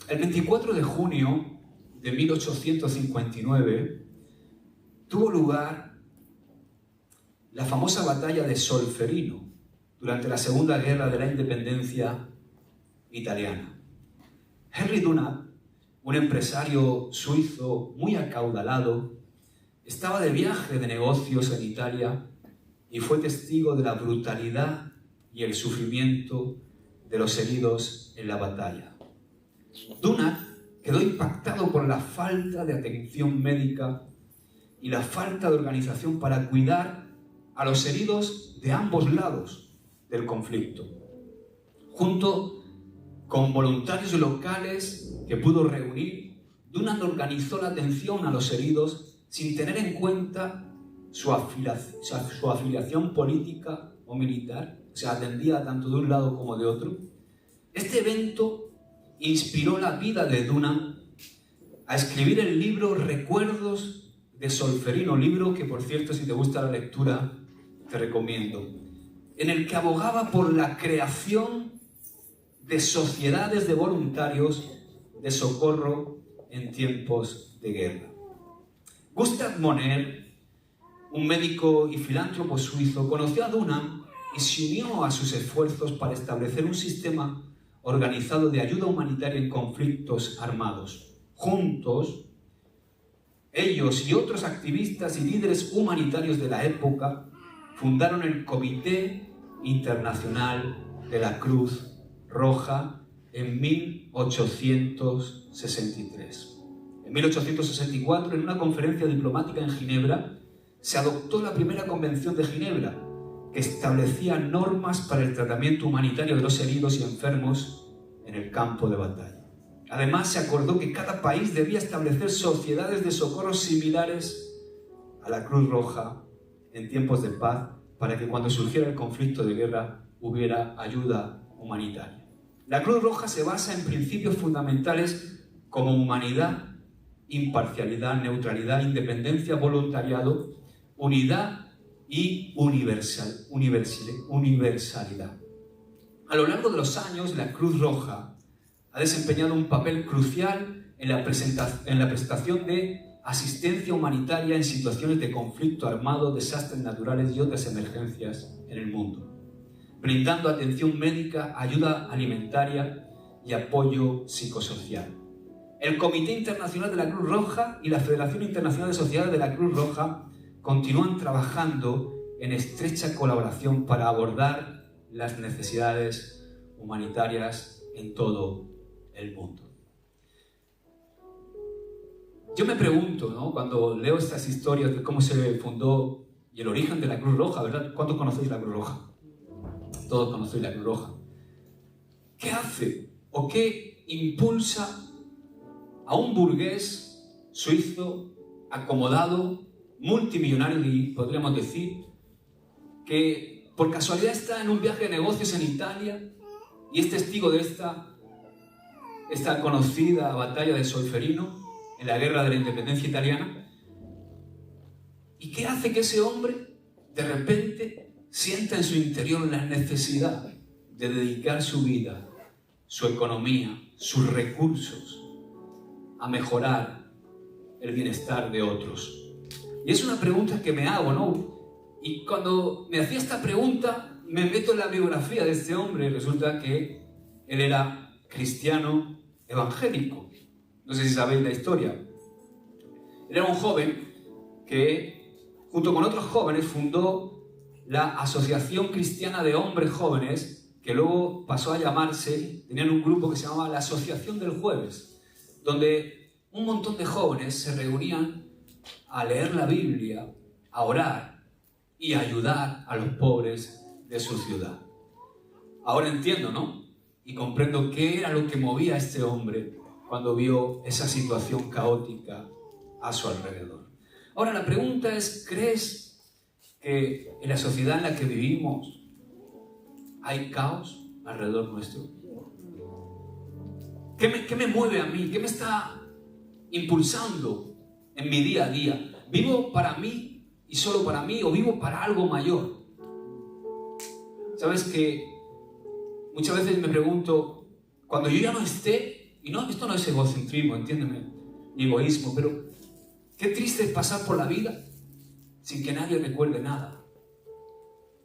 El 24 de junio de 1859 tuvo lugar la famosa batalla de Solferino durante la Segunda Guerra de la Independencia italiana. Henry Dunant, un empresario suizo muy acaudalado, estaba de viaje de negocios en Italia y fue testigo de la brutalidad y el sufrimiento de los heridos en la batalla. Dunant quedó impactado por la falta de atención médica y la falta de organización para cuidar a los heridos de ambos lados del conflicto. Junto con voluntarios locales que pudo reunir, Dunant organizó la atención a los heridos sin tener en cuenta su afiliación política o militar, o sea, atendía tanto de un lado como de otro. Este evento inspiró la vida de Dunant a escribir el libro Recuerdos de Solferino, libro que, por cierto, si te gusta la lectura, te recomiendo, en el que abogaba por la creación de sociedades de voluntarios de socorro en tiempos de guerra. Gustave Moner, un médico y filántropo suizo, conoció a Dunant y se unió a sus esfuerzos para establecer un sistema organizado de ayuda humanitaria en conflictos armados. Juntos, ellos y otros activistas y líderes humanitarios de la época fundaron el Comité Internacional de la Cruz Roja en 1863. En 1864, en una conferencia diplomática en Ginebra, se adoptó la primera Convención de Ginebra, que establecía normas para el tratamiento humanitario de los heridos y enfermos en el campo de batalla. Además, se acordó que cada país debía establecer sociedades de socorro similares a la Cruz Roja en tiempos de paz, para que cuando surgiera el conflicto de guerra hubiera ayuda humanitaria. La Cruz Roja se basa en principios fundamentales como humanidad, imparcialidad, neutralidad, independencia, voluntariado, unidad y universalidad. A lo largo de los años, la Cruz Roja ha desempeñado un papel crucial en la prestación de asistencia humanitaria en situaciones de conflicto armado, desastres naturales y otras emergencias en el mundo, brindando atención médica, ayuda alimentaria y apoyo psicosocial. El Comité Internacional de la Cruz Roja y la Federación Internacional de Sociedades de la Cruz Roja continúan trabajando en estrecha colaboración para abordar las necesidades humanitarias en todo el mundo. Yo me pregunto, ¿no?, cuando leo estas historias de cómo se fundó y el origen de la Cruz Roja, ¿verdad? ¿Cuántos conocéis la Cruz Roja? Todos conocéis la Cruz Roja. ¿Qué hace o qué impulsa a un burgués suizo acomodado, multimillonario, y podríamos decir, que por casualidad está en un viaje de negocios en Italia y es testigo de esta conocida batalla de Solferino en la guerra de la independencia italiana? ¿Y qué hace que ese hombre de repente sienta en su interior la necesidad de dedicar su vida, su economía, sus recursos a mejorar el bienestar de otros? Y es una pregunta que me hago, ¿no? Y cuando me hacía esta pregunta, me meto en la biografía de este hombre y resulta que él era cristiano evangélico. No sé si sabéis la historia. Él era un joven que, junto con otros jóvenes, fundó la Asociación Cristiana de Hombres Jóvenes, que luego pasó a llamarse, tenían un grupo que se llamaba la Asociación del Jueves, donde un montón de jóvenes se reunían a leer la Biblia, a orar y a ayudar a los pobres de su ciudad. Ahora entiendo, ¿no? Y comprendo qué era lo que movía a este hombre cuando vio esa situación caótica a su alrededor. Ahora la pregunta es, ¿crees que en la sociedad en la que vivimos hay caos alrededor nuestro? ¿Qué me mueve a mí? ¿Qué me está impulsando en mi día a día? ¿Vivo para mí y solo para mí o vivo para algo mayor? Sabes que muchas veces me pregunto, cuando yo ya no esté, Y no, esto no es egocentrismo, entiéndeme, ni egoísmo, pero qué triste es pasar por la vida sin que nadie recuerde nada.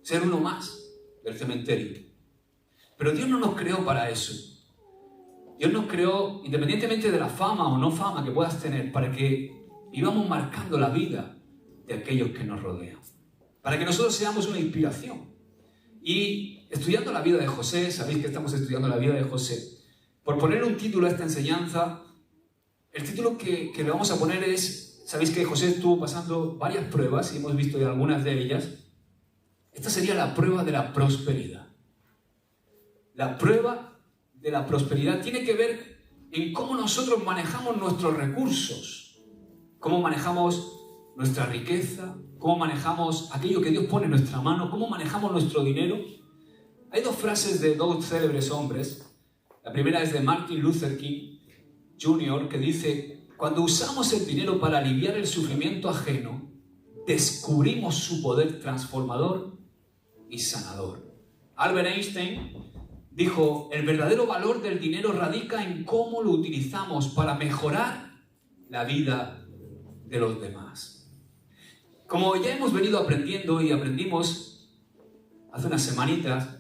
Ser uno más del cementerio. Pero Dios no nos creó para eso. Dios nos creó, independientemente de la fama o no fama que puedas tener, para que vivamos marcando la vida de aquellos que nos rodean. Para que nosotros seamos una inspiración. Y estudiando la vida de José, sabéis que estamos estudiando la vida de José, por poner un título a esta enseñanza, el título que le vamos a poner es, sabéis que José estuvo pasando varias pruebas y hemos visto ya algunas de ellas. Esta sería la prueba de la prosperidad. La prueba de la prosperidad tiene que ver en cómo nosotros manejamos nuestros recursos, cómo manejamos nuestra riqueza, cómo manejamos aquello que Dios pone en nuestra mano, cómo manejamos nuestro dinero. Hay dos frases de dos célebres hombres. La primera es de Martin Luther King Jr., que dice: cuando usamos el dinero para aliviar el sufrimiento ajeno, descubrimos su poder transformador y sanador. Albert Einstein dijo: el verdadero valor del dinero radica en cómo lo utilizamos para mejorar la vida de los demás. Como ya hemos venido aprendiendo y aprendimos hace unas semanitas,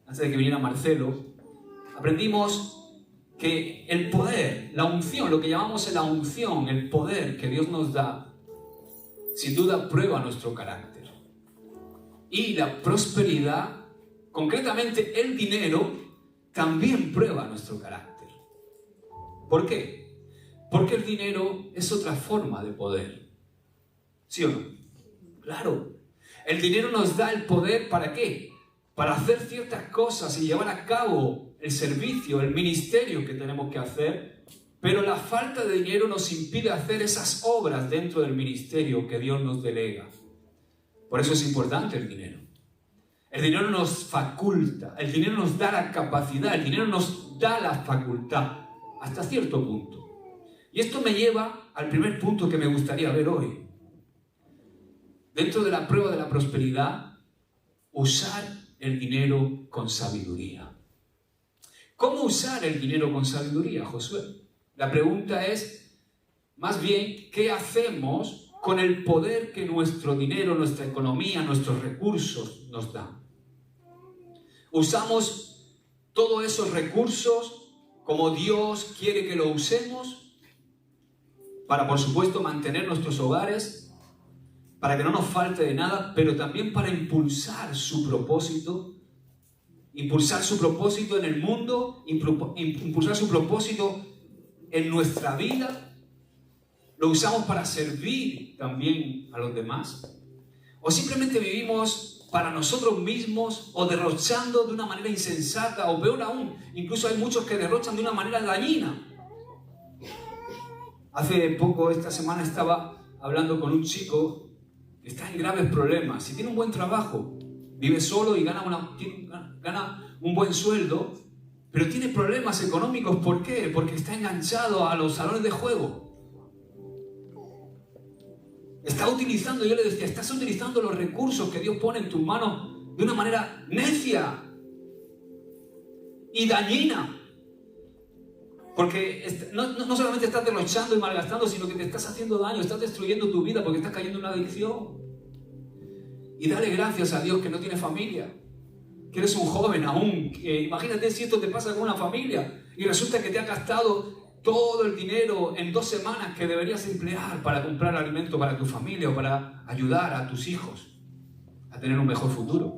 antes de que viniera Marcelo, aprendimos que el poder, la unción, lo que llamamos la unción, el poder que Dios nos da, sin duda prueba nuestro carácter. Y la prosperidad, concretamente el dinero, también prueba nuestro carácter. ¿Por qué? Porque el dinero es otra forma de poder. ¿Sí o no? Claro. El dinero nos da el poder, ¿para qué? Para hacer ciertas cosas y llevar a cabo el servicio, el ministerio que tenemos que hacer, pero la falta de dinero nos impide hacer esas obras dentro del ministerio que Dios nos delega. Por eso es importante el dinero. El dinero nos faculta, el dinero nos da la capacidad, el dinero nos da la facultad, hasta cierto punto. Y esto me lleva al primer punto que me gustaría ver hoy. Dentro de la prueba de la prosperidad, usar el dinero con sabiduría. ¿Cómo usar el dinero con sabiduría, Josué? La pregunta es, más bien, ¿qué hacemos con el poder que nuestro dinero, nuestra economía, nuestros recursos nos dan? ¿Usamos todos esos recursos como Dios quiere que lo usemos? Para, por supuesto, mantener nuestros hogares, para que no nos falte de nada, pero también para impulsar su propósito en el mundo, impulsar su propósito en nuestra vida. ¿Lo usamos para servir también a los demás? ¿O simplemente vivimos para nosotros mismos o derrochando de una manera insensata? O peor aún, incluso hay muchos que derrochan de una manera dañina. Hace poco, esta semana, estaba hablando con un chico que está en graves problemas. Si tiene un buen trabajo, vive solo y gana un buen sueldo, pero tiene problemas económicos. ¿Por qué? Porque está enganchado a los salones de juego. Está utilizando, yo le decía, estás utilizando los recursos que Dios pone en tus manos de una manera necia y dañina. Porque no solamente estás derrochando y malgastando, sino que te estás haciendo daño, estás destruyendo tu vida porque estás cayendo en una adicción. Y dale gracias a Dios que no tienes familia, que eres un joven aún. Imagínate si esto te pasa con una familia y resulta que te has gastado todo el dinero en 2 semanas que deberías emplear para comprar alimento para tu familia o para ayudar a tus hijos a tener un mejor futuro.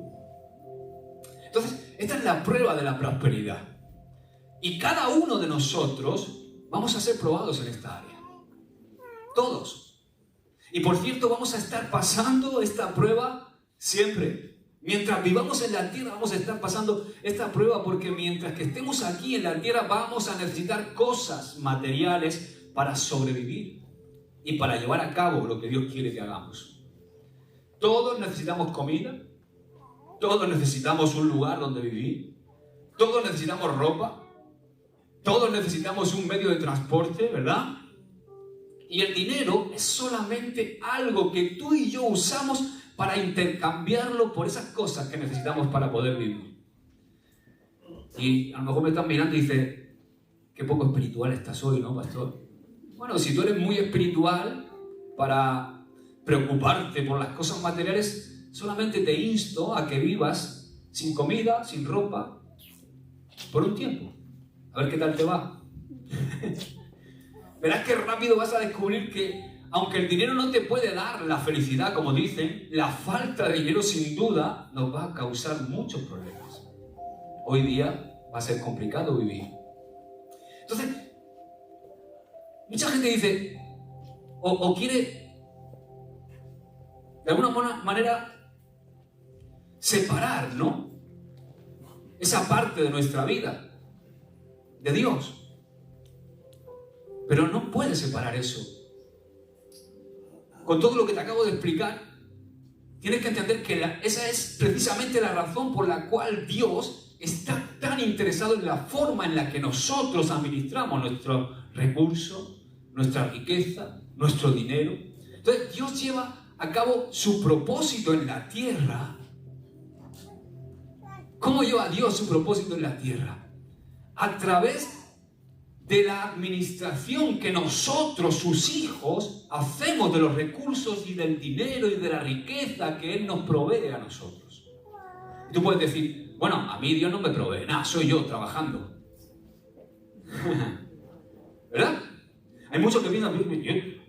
Entonces, esta es la prueba de la prosperidad. Y cada uno de nosotros vamos a ser probados en esta área. Todos. Y por cierto, vamos a estar pasando esta prueba siempre. Mientras vivamos en la tierra vamos a estar pasando esta prueba, porque mientras que estemos aquí en la tierra vamos a necesitar cosas materiales para sobrevivir y para llevar a cabo lo que Dios quiere que hagamos. Todos necesitamos comida, todos necesitamos un lugar donde vivir, todos necesitamos ropa, todos necesitamos un medio de transporte, ¿verdad? Y el dinero es solamente algo que tú y yo usamos para intercambiarlo por esas cosas que necesitamos para poder vivir. Y a lo mejor me están mirando y dicen, qué poco espiritual estás hoy, ¿no, pastor? Bueno, si tú eres muy espiritual para preocuparte por las cosas materiales, solamente te insto a que vivas sin comida, sin ropa, por un tiempo. A ver qué tal te va. Verás que rápido vas a descubrir que, aunque el dinero no te puede dar la felicidad, como dicen, la falta de dinero sin duda nos va a causar muchos problemas. Hoy día va a ser complicado vivir. Entonces, mucha gente dice, o quiere, de alguna manera, separar, ¿no?, esa parte de nuestra vida de Dios. Pero no puedes separar eso. Con todo lo que te acabo de explicar, tienes que entender que esa es precisamente la razón por la cual Dios está tan interesado en la forma en la que nosotros administramos nuestros recursos, nuestra riqueza, nuestro dinero. Entonces, Dios lleva a cabo su propósito en la tierra. ¿Cómo lleva Dios su propósito en la tierra? A través de la administración que nosotros, sus hijos, hacemos de los recursos y del dinero y de la riqueza que Él nos provee a nosotros. Y tú puedes decir, bueno, a mí Dios no me provee nada, soy yo trabajando. ¿Verdad? Hay muchos que piensan,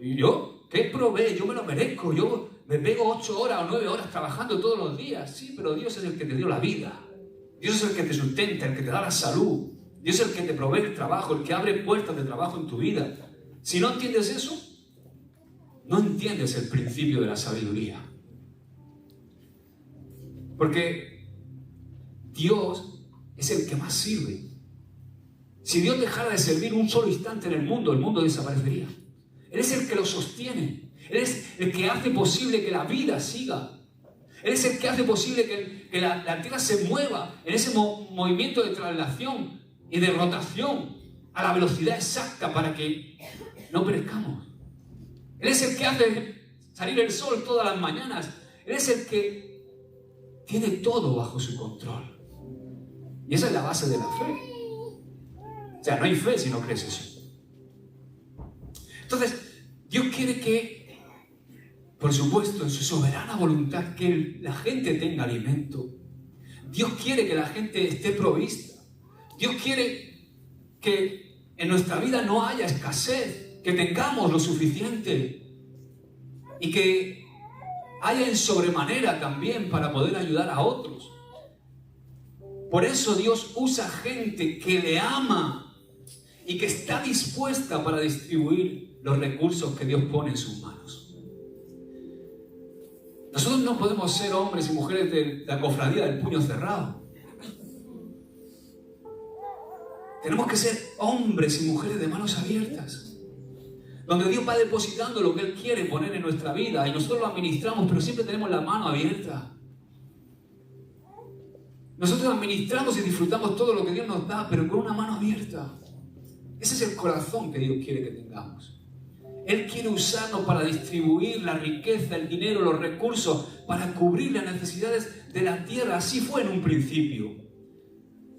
¿yo? ¿Qué provee? Yo me lo merezco, yo me pego 8 horas o 9 horas trabajando todos los días. Sí, pero Dios es el que te dio la vida. Dios es el que te sustenta, el que te da la salud. Dios es el que te provee el trabajo, el que abre puertas de trabajo en tu vida. Si no entiendes eso, no entiendes el principio de la sabiduría. Porque Dios es el que más sirve. Si Dios dejara de servir un solo instante en el mundo desaparecería. Él es el que lo sostiene. Él es el que hace posible que la vida siga. Él es el que hace posible que la tierra se mueva en ese movimiento de traslación y de rotación a la velocidad exacta para que no perezcamos. Él es el que hace salir el sol todas las mañanas. Él es el que tiene todo bajo su control. Y esa es la base de la fe. O sea, no hay fe si no crees eso. Entonces, Dios quiere que, por supuesto, en su soberana voluntad, que la gente tenga alimento. Dios quiere que la gente esté provista. Dios quiere que en nuestra vida no haya escasez, que tengamos lo suficiente y que haya en sobremanera también para poder ayudar a otros. Por eso Dios usa gente que le ama y que está dispuesta para distribuir los recursos que Dios pone en sus manos. Nosotros no podemos ser hombres y mujeres de la cofradía del puño cerrado. Tenemos que ser hombres y mujeres de manos abiertas, donde Dios va depositando lo que Él quiere poner en nuestra vida y nosotros lo administramos, pero siempre tenemos la mano abierta. Nosotros administramos y disfrutamos todo lo que Dios nos da, pero con una mano abierta. Ese es el corazón que Dios quiere que tengamos. Él quiere usarnos para distribuir la riqueza, el dinero, los recursos, para cubrir las necesidades de la tierra. Así fue en un principio.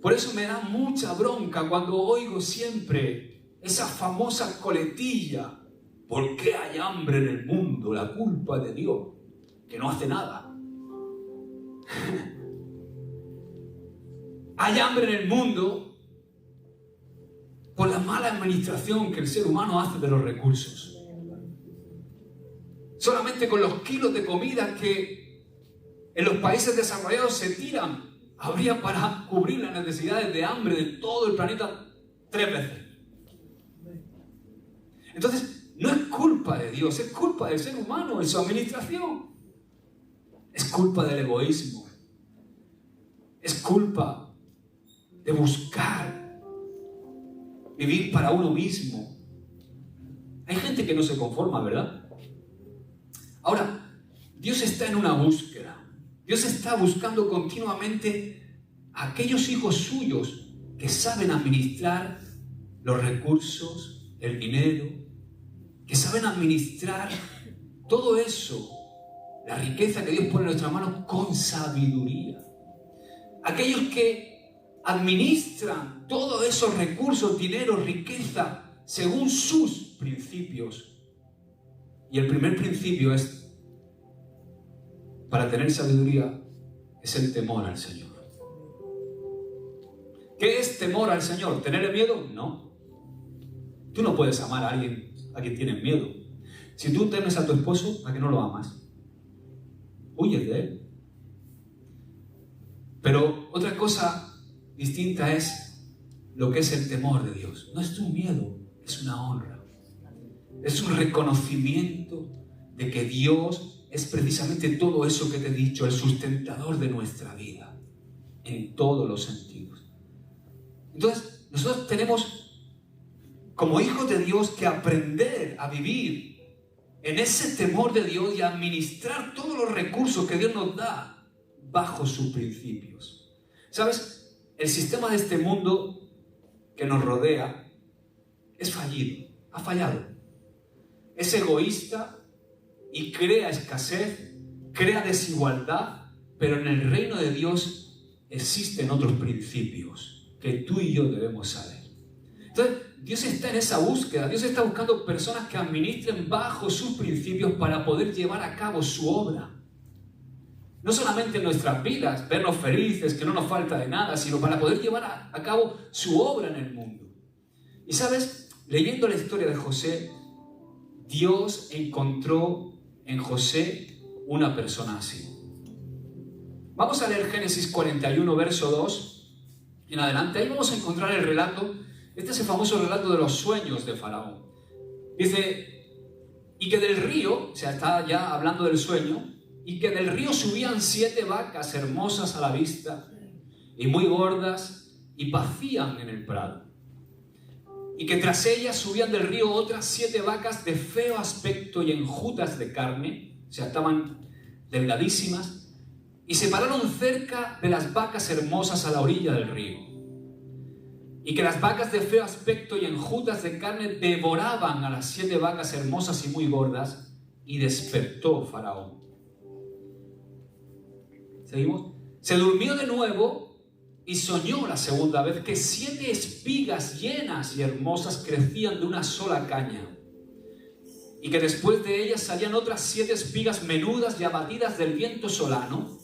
Por eso me da mucha bronca cuando oigo siempre esa famosa coletilla. ¿Por qué hay hambre en el mundo? La culpa es de Dios, que no hace nada. Hay hambre en el mundo por la mala administración que el ser humano hace de los recursos. Solamente con los kilos de comida que en los países desarrollados se tiran, habría para cubrir las necesidades de hambre de todo el planeta 3 veces. Entonces, no es culpa de Dios, es culpa del ser humano en su administración. Es culpa del egoísmo. Es culpa de buscar vivir para uno mismo. Hay gente que no se conforma, ¿verdad? Ahora, Dios está en una búsqueda. Dios está buscando continuamente a aquellos hijos suyos que saben administrar los recursos, el dinero, que saben administrar todo eso, la riqueza que Dios pone en nuestras manos con sabiduría. Aquellos que administran todos esos recursos, dinero, riqueza, según sus principios. Y el primer principio es, para tener sabiduría, es el temor al Señor. ¿Qué es temor al Señor? ¿Tenerle miedo? No. Tú no puedes amar a alguien a quien tienes miedo. Si tú temes a tu esposo, ¿a qué no lo amas? Huyes de él. Pero otra cosa distinta es lo que es el temor de Dios. No es un miedo, es una honra. Es un reconocimiento de que Dios es precisamente todo eso que te he dicho, el sustentador de nuestra vida, en todos los sentidos. Entonces, nosotros tenemos, como hijos de Dios, que aprender a vivir en ese temor de Dios y a administrar todos los recursos que Dios nos da bajo sus principios. ¿Sabes? El sistema de este mundo que nos rodea es fallido, ha fallado. Es egoísta y crea escasez, crea desigualdad, pero en el reino de Dios existen otros principios que tú y yo debemos saber. Entonces, Dios está en esa búsqueda. Dios está buscando personas que administren bajo sus principios para poder llevar a cabo su obra. No solamente en nuestras vidas, vernos felices, que no nos falta de nada, sino para poder llevar a cabo su obra en el mundo. Y sabes, leyendo la historia de José, Dios encontró en José una persona así. Vamos a leer Génesis 41, verso 2 en adelante. Ahí vamos a encontrar el relato. Este es el famoso relato de los sueños de Faraón. Dice, y que del río, o sea, está ya hablando del sueño, y que del río subían 7 vacas hermosas a la vista, y muy gordas, y pacían en el prado. Y que tras ellas subían del río otras 7 vacas de feo aspecto y enjutas de carne, o sea, estaban delgadísimas, y se pararon cerca de las vacas hermosas a la orilla del río. Y que las vacas de feo aspecto y enjutas de carne devoraban a las 7 vacas hermosas y muy gordas, y despertó Faraón. ¿Seguimos? Se durmió de nuevo y soñó la segunda vez que 7 espigas llenas y hermosas crecían de una sola caña, y que después de ellas salían otras 7 espigas menudas y abatidas del viento solano,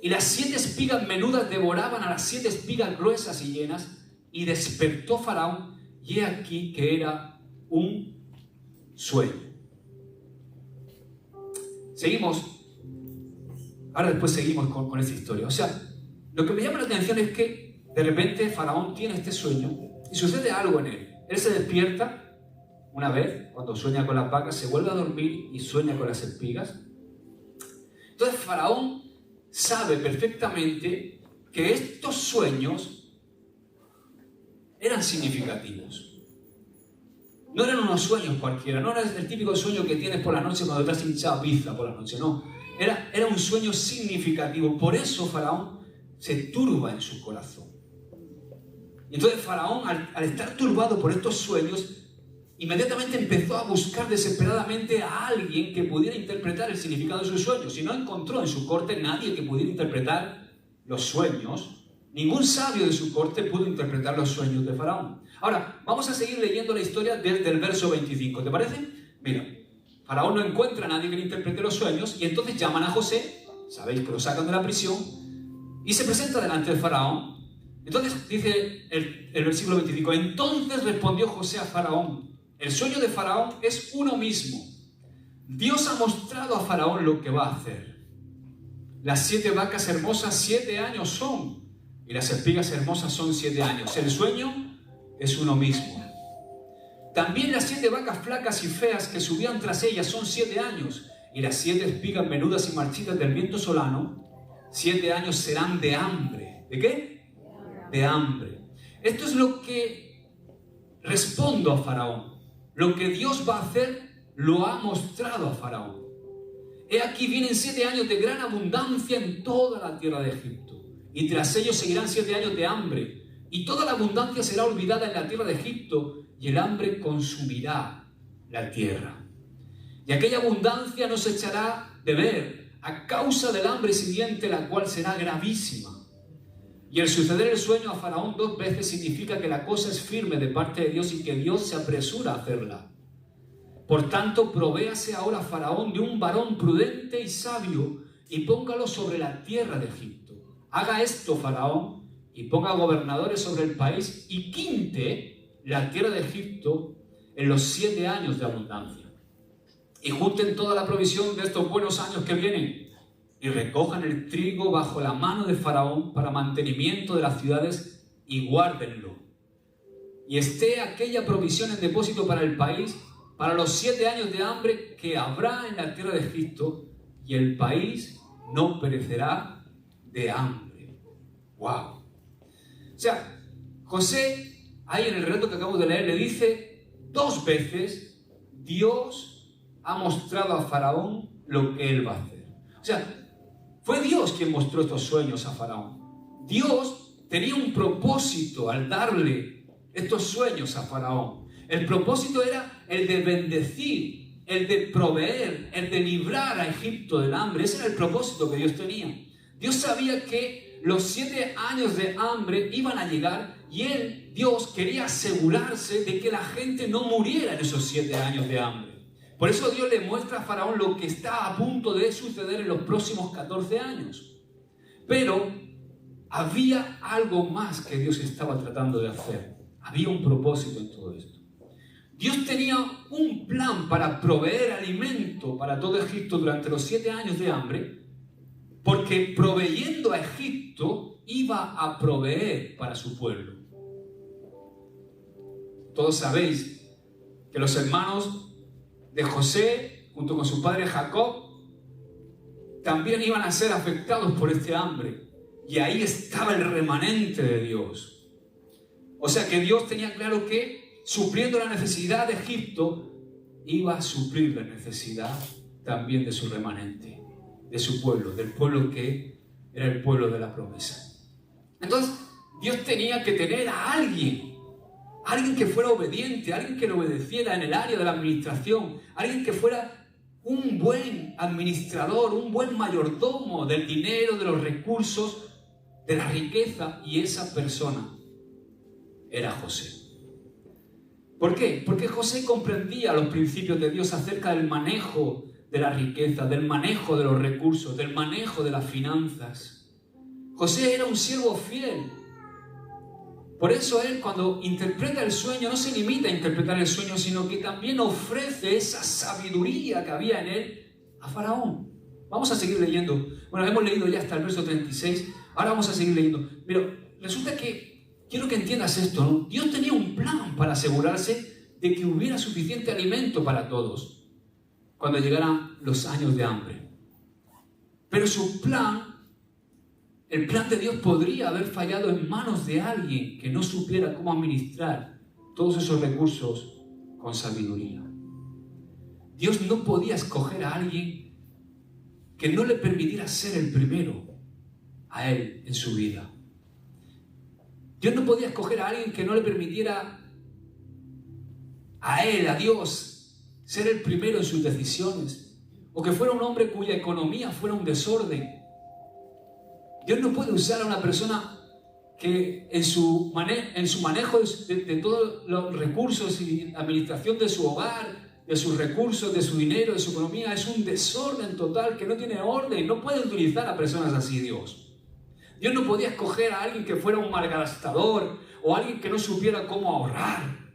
y las 7 espigas menudas devoraban a las 7 espigas gruesas y llenas, y despertó Faraón, y he aquí que era un sueño. Seguimos. Ahora después seguimos con esta historia. O sea, lo que me llama la atención es que de repente Faraón tiene este sueño y sucede algo en él. Él se despierta una vez, cuando sueña con las vacas, se vuelve a dormir y sueña con las espigas. Entonces Faraón sabe perfectamente que estos sueños eran significativos. No eran unos sueños cualquiera, no era el típico sueño que tienes por la noche cuando te has hinchado pizza por la noche, no. Era un sueño significativo. Por eso Faraón se turba en su corazón. Y entonces Faraón, al estar turbado por estos sueños, inmediatamente empezó a buscar desesperadamente a alguien que pudiera interpretar el significado de sus sueños. Y no encontró en su corte nadie que pudiera interpretar los sueños. Ningún sabio de su corte pudo interpretar los sueños de Faraón. Ahora, vamos a seguir leyendo la historia desde el verso 25. ¿Te parece? Mira. Faraón no encuentra a nadie que le interprete los sueños y entonces llaman a José, sabéis que lo sacan de la prisión, y se presenta delante de Faraón. Entonces dice el versículo 25, entonces respondió José a Faraón, el sueño de Faraón es uno mismo. Dios ha mostrado a Faraón lo que va a hacer. Las 7 vacas hermosas 7 años son, y las espigas hermosas son 7 años. El sueño es uno mismo. También las 7 vacas flacas y feas que subían tras ellas son 7 años, y las 7 espigas menudas y marchitas del viento solano, 7 años serán de hambre. ¿De qué? De hambre. Esto es lo que respondo a Faraón. Lo que Dios va a hacer, lo ha mostrado a Faraón. He aquí vienen 7 años de gran abundancia en toda la tierra de Egipto, y tras ellos seguirán 7 años de hambre, y toda la abundancia será olvidada en la tierra de Egipto, y el hambre consumirá la tierra. Y aquella abundancia no se echará de ver a causa del hambre siguiente, la cual será gravísima. Y el suceder el sueño a Faraón 2 veces significa que la cosa es firme de parte de Dios y que Dios se apresura a hacerla. Por tanto, provéase ahora a Faraón de un varón prudente y sabio y póngalo sobre la tierra de Egipto. Haga esto, Faraón, y ponga gobernadores sobre el país y quinte la tierra de Egipto en los 7 años de abundancia. Y junten toda la provisión de estos buenos años que vienen y recojan el trigo bajo la mano de Faraón para mantenimiento de las ciudades y guárdenlo. Y esté aquella provisión en depósito para el país para los 7 años de hambre que habrá en la tierra de Egipto, y el país no perecerá de hambre. ¡Wow! O sea, José, ahí en el relato que acabo de leer, le dice 2 veces: Dios ha mostrado a Faraón lo que él va a hacer. O sea, fue Dios quien mostró estos sueños a Faraón. Dios tenía un propósito al darle estos sueños a Faraón. El propósito era el de bendecir, el de proveer, el de librar a Egipto del hambre. Ese era el propósito que Dios tenía. Dios sabía que los 7 años de hambre iban a llegar y Dios quería asegurarse de que la gente no muriera en esos 7 años de hambre. Por eso Dios le muestra a Faraón lo que está a punto de suceder en los próximos 14 años. Pero había algo más que Dios estaba tratando de hacer. Había un propósito en todo esto. Dios tenía un plan para proveer alimento para todo Egipto durante los 7 años de hambre, porque proveyendo a Egipto iba a proveer para su pueblo. Todos sabéis que los hermanos de José, junto con su padre Jacob, también iban a ser afectados por este hambre. Y ahí estaba el remanente de Dios. O sea que Dios tenía claro que, supliendo la necesidad de Egipto, iba a suplir la necesidad también de su remanente, de su pueblo, del pueblo que era el pueblo de la promesa. Entonces, Dios tenía que tener a alguien que fuera obediente, alguien que le obedeciera en el área de la administración, alguien que fuera un buen administrador, un buen mayordomo del dinero, de los recursos, de la riqueza, y esa persona era José. ¿Por qué? Porque José comprendía los principios de Dios acerca del manejo de la riqueza, del manejo de los recursos, del manejo de las finanzas. José era un siervo fiel. Por eso él, cuando interpreta el sueño, no se limita a interpretar el sueño, sino que también ofrece esa sabiduría que había en él a Faraón. Vamos a seguir leyendo. Bueno, hemos leído ya hasta el verso 36. Ahora vamos a seguir leyendo. Pero resulta que quiero que entiendas esto, ¿no? Dios tenía un plan para asegurarse de que hubiera suficiente alimento para todos cuando llegaran los años de hambre. Pero su plan, el plan de Dios, podría haber fallado en manos de alguien que no supiera cómo administrar todos esos recursos con sabiduría. Dios no podía escoger a alguien que no le permitiera ser el primero a él en su vida. Dios no podía escoger a alguien que no le permitiera a él, a Dios, ser el primero en sus decisiones, o que fuera un hombre cuya economía fuera un desorden. Dios no puede usar a una persona que en su manejo de todos los recursos y administración de su hogar, de sus recursos, de su dinero, de su economía, es un desorden total, que no tiene orden. No puede utilizar a personas así Dios. Dios no podía escoger a alguien que fuera un malgastador, o alguien que no supiera cómo ahorrar,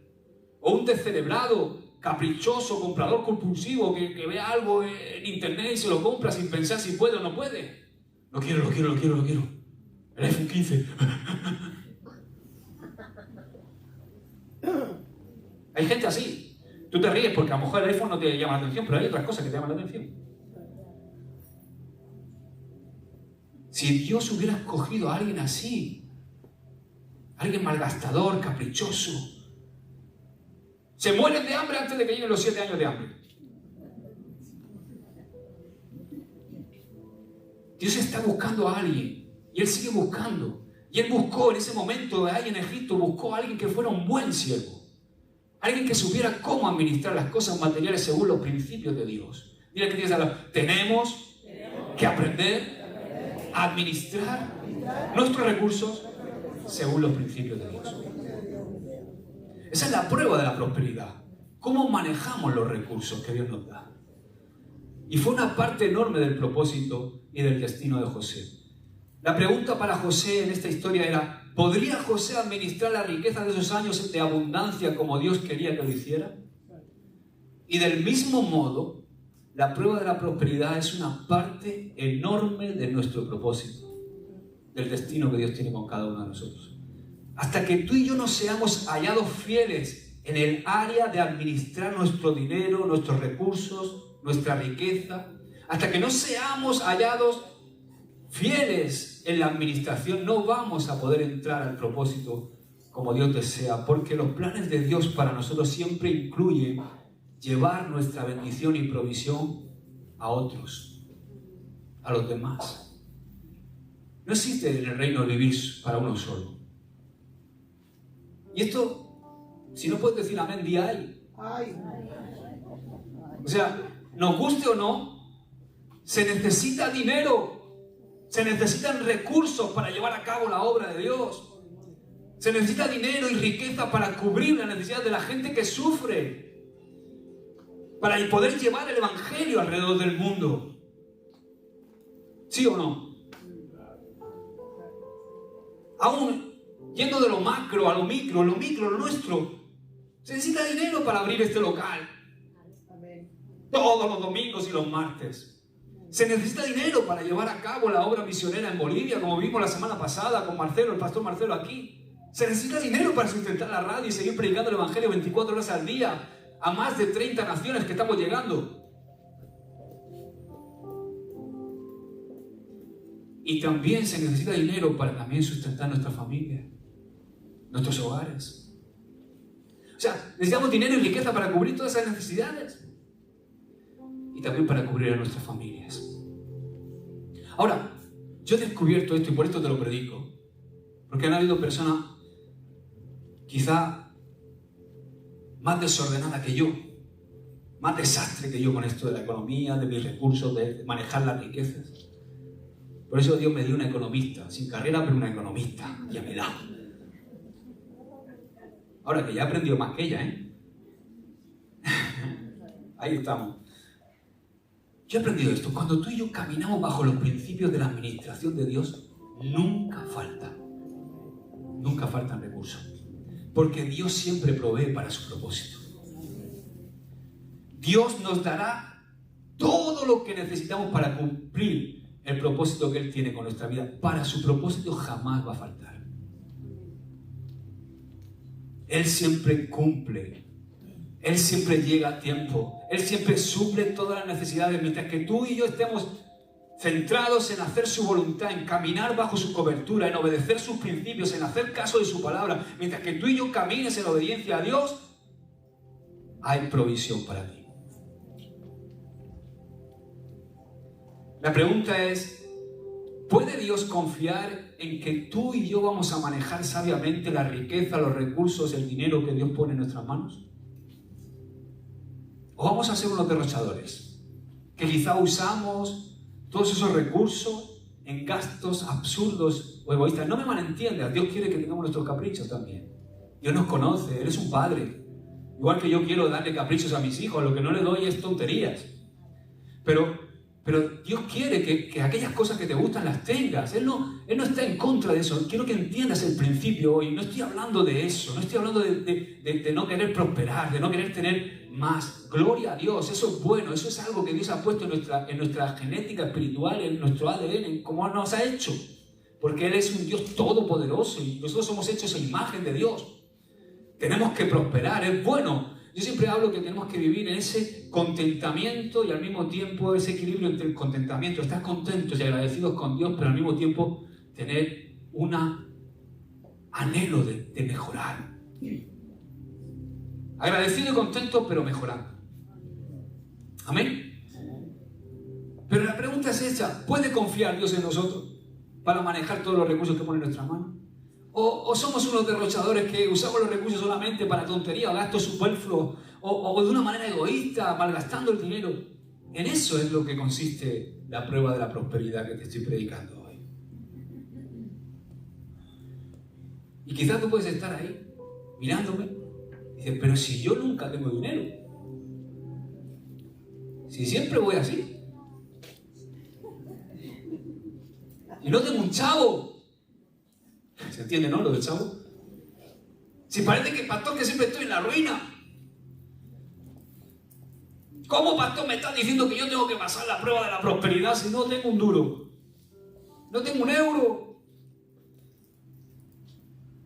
o un descerebrado, caprichoso, comprador compulsivo, que vea algo en internet y se lo compra sin pensar si puede o no puede. Lo quiero. El iPhone 15. Hay gente así. Tú te ríes porque a lo mejor el iPhone no te llama la atención, pero hay otras cosas que te llaman la atención. Si Dios hubiera escogido a alguien así, alguien malgastador, caprichoso, se mueren de hambre antes de que lleguen los 7 años de hambre. Dios está buscando a alguien y Él sigue buscando. Y Él buscó en ese momento, ahí en Egipto, buscó a alguien que fuera un buen siervo. Alguien que supiera cómo administrar las cosas materiales según los principios de Dios. Mira que tienes a la... Tenemos que aprender a administrar nuestros recursos según los principios de Dios. Esa es la prueba de la prosperidad. ¿Cómo manejamos los recursos que Dios nos da? Y fue una parte enorme del propósito y del destino de José. La pregunta para José en esta historia era: ¿podría José administrar la riqueza de esos años de abundancia como Dios quería que lo hiciera? Y del mismo modo, la prueba de la prosperidad es una parte enorme de nuestro propósito, del destino que Dios tiene con cada uno de nosotros. Hasta que tú y yo no seamos hallados fieles en el área de administrar nuestro dinero, nuestros recursos, nuestra riqueza, hasta que no seamos hallados fieles en la administración, no vamos a poder entrar al propósito como Dios desea, porque los planes de Dios para nosotros siempre incluyen llevar nuestra bendición y provisión a otros, a los demás. No existe en el reino vivir para uno solo. Y esto, si no puedes decir amén, di ay. O sea, nos guste o no, se necesita dinero. Se necesitan recursos para llevar a cabo la obra de Dios. Se necesita dinero y riqueza para cubrir la necesidad de la gente que sufre, para poder llevar el evangelio alrededor del mundo. ¿Sí o no? Aún yendo de lo macro a lo micro, lo nuestro, se necesita dinero para abrir este local. Todos los domingos y los martes. Se necesita dinero para llevar a cabo la obra misionera en Bolivia, como vimos la semana pasada con Marcelo, el pastor Marcelo aquí. Se necesita dinero para sustentar la radio y seguir predicando el evangelio 24 horas al día a más de 30 naciones que estamos llegando. Y también se necesita dinero para también sustentar nuestra familia, nuestros hogares. O sea, necesitamos dinero y riqueza para cubrir todas esas necesidades. Y también para cubrir a nuestras familias. Ahora, yo he descubierto esto y por esto te lo predico, porque han habido personas quizá más desordenadas que yo, más desastre que yo con esto de la economía, de mis recursos, de manejar las riquezas. Por eso Dios me dio una economista, sin carrera, pero una economista, y a mi lado. Ahora que ya he aprendido más que ella, Ahí estamos. Yo he aprendido esto: cuando tú y yo caminamos bajo los principios de la administración de Dios, nunca faltan recursos, porque Dios siempre provee para su propósito. Dios nos dará todo lo que necesitamos para cumplir el propósito que Él tiene con nuestra vida. Para su propósito jamás va a faltar. Él siempre cumple. Él siempre llega a tiempo. Él siempre suple todas las necesidades. Mientras que tú y yo estemos centrados en hacer su voluntad, en caminar bajo su cobertura, en obedecer sus principios, en hacer caso de su palabra, mientras que tú y yo camines en obediencia a Dios, hay provisión para ti. La pregunta es: ¿puede Dios confiar en que tú y yo vamos a manejar sabiamente la riqueza, los recursos, el dinero que Dios pone en nuestras manos? ¿O vamos a ser unos derrochadores que quizá usamos todos esos recursos en gastos absurdos o egoístas? No me malentiendas, Dios quiere que tengamos nuestros caprichos también. Dios nos conoce, Él es un padre. Igual que yo quiero darle caprichos a mis hijos, lo que no le doy es tonterías. Pero Dios quiere que aquellas cosas que te gustan las tengas. Él no está en contra de eso. Quiero que entiendas el principio hoy. No estoy hablando de eso. No estoy hablando de no querer prosperar, de no querer tener más. Gloria a Dios. Eso es bueno. Eso es algo que Dios ha puesto en nuestra genética espiritual, en nuestro ADN, en cómo nos ha hecho. Porque Él es un Dios todopoderoso y nosotros somos hechos a imagen de Dios. Tenemos que prosperar. Es bueno. Yo siempre hablo que tenemos que vivir en ese contentamiento y al mismo tiempo ese equilibrio entre el contentamiento, estar contentos y agradecidos con Dios, pero al mismo tiempo tener un anhelo de mejorar. Agradecido y contento, pero mejorando. Amén. Pero la pregunta es esta: ¿puede confiar Dios en nosotros para manejar todos los recursos que pone en nuestras manos? ¿O somos unos derrochadores que usamos los recursos solamente para tontería o gastos superfluos o de una manera egoísta, malgastando el dinero? En eso es lo que consiste la prueba de la prosperidad que te estoy predicando hoy. Y quizás tú puedes estar ahí, mirándome, y dices, pero si yo nunca tengo dinero, si siempre voy así, y no tengo un chavo. ¿Se entiende, no, lo del chavo? Si parece que, pastor, que siempre estoy en la ruina. ¿Cómo, pastor, me estás diciendo que yo tengo que pasar la prueba de la prosperidad si no tengo un duro? No tengo un euro.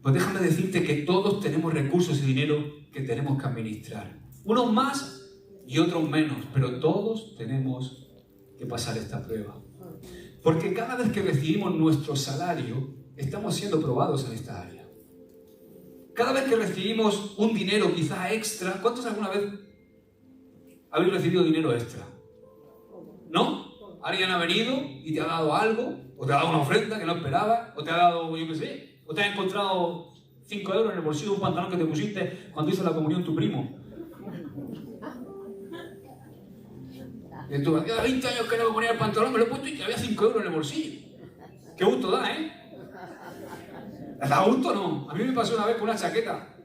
Pues déjame decirte que todos tenemos recursos y dinero que tenemos que administrar. Unos más y otros menos, pero todos tenemos que pasar esta prueba. Porque cada vez que recibimos nuestro salario, estamos siendo probados en esta área. Cada vez que recibimos un dinero quizás extra, ¿cuántos alguna vez habéis recibido dinero extra? ¿No? Alguien ha venido y te ha dado algo, o te ha dado una ofrenda que no esperabas, o te ha dado, yo qué sé, o te has encontrado 5 euros en el bolsillo de un pantalón que te pusiste cuando hizo la comunión tu primo. Y tú, hacía 20 años que no me ponía el pantalón, me lo he puesto y había 5 euros en el bolsillo. Qué gusto da, ¿eh? ¿Da gusto o no? A mí me pasó una vez con una chaqueta.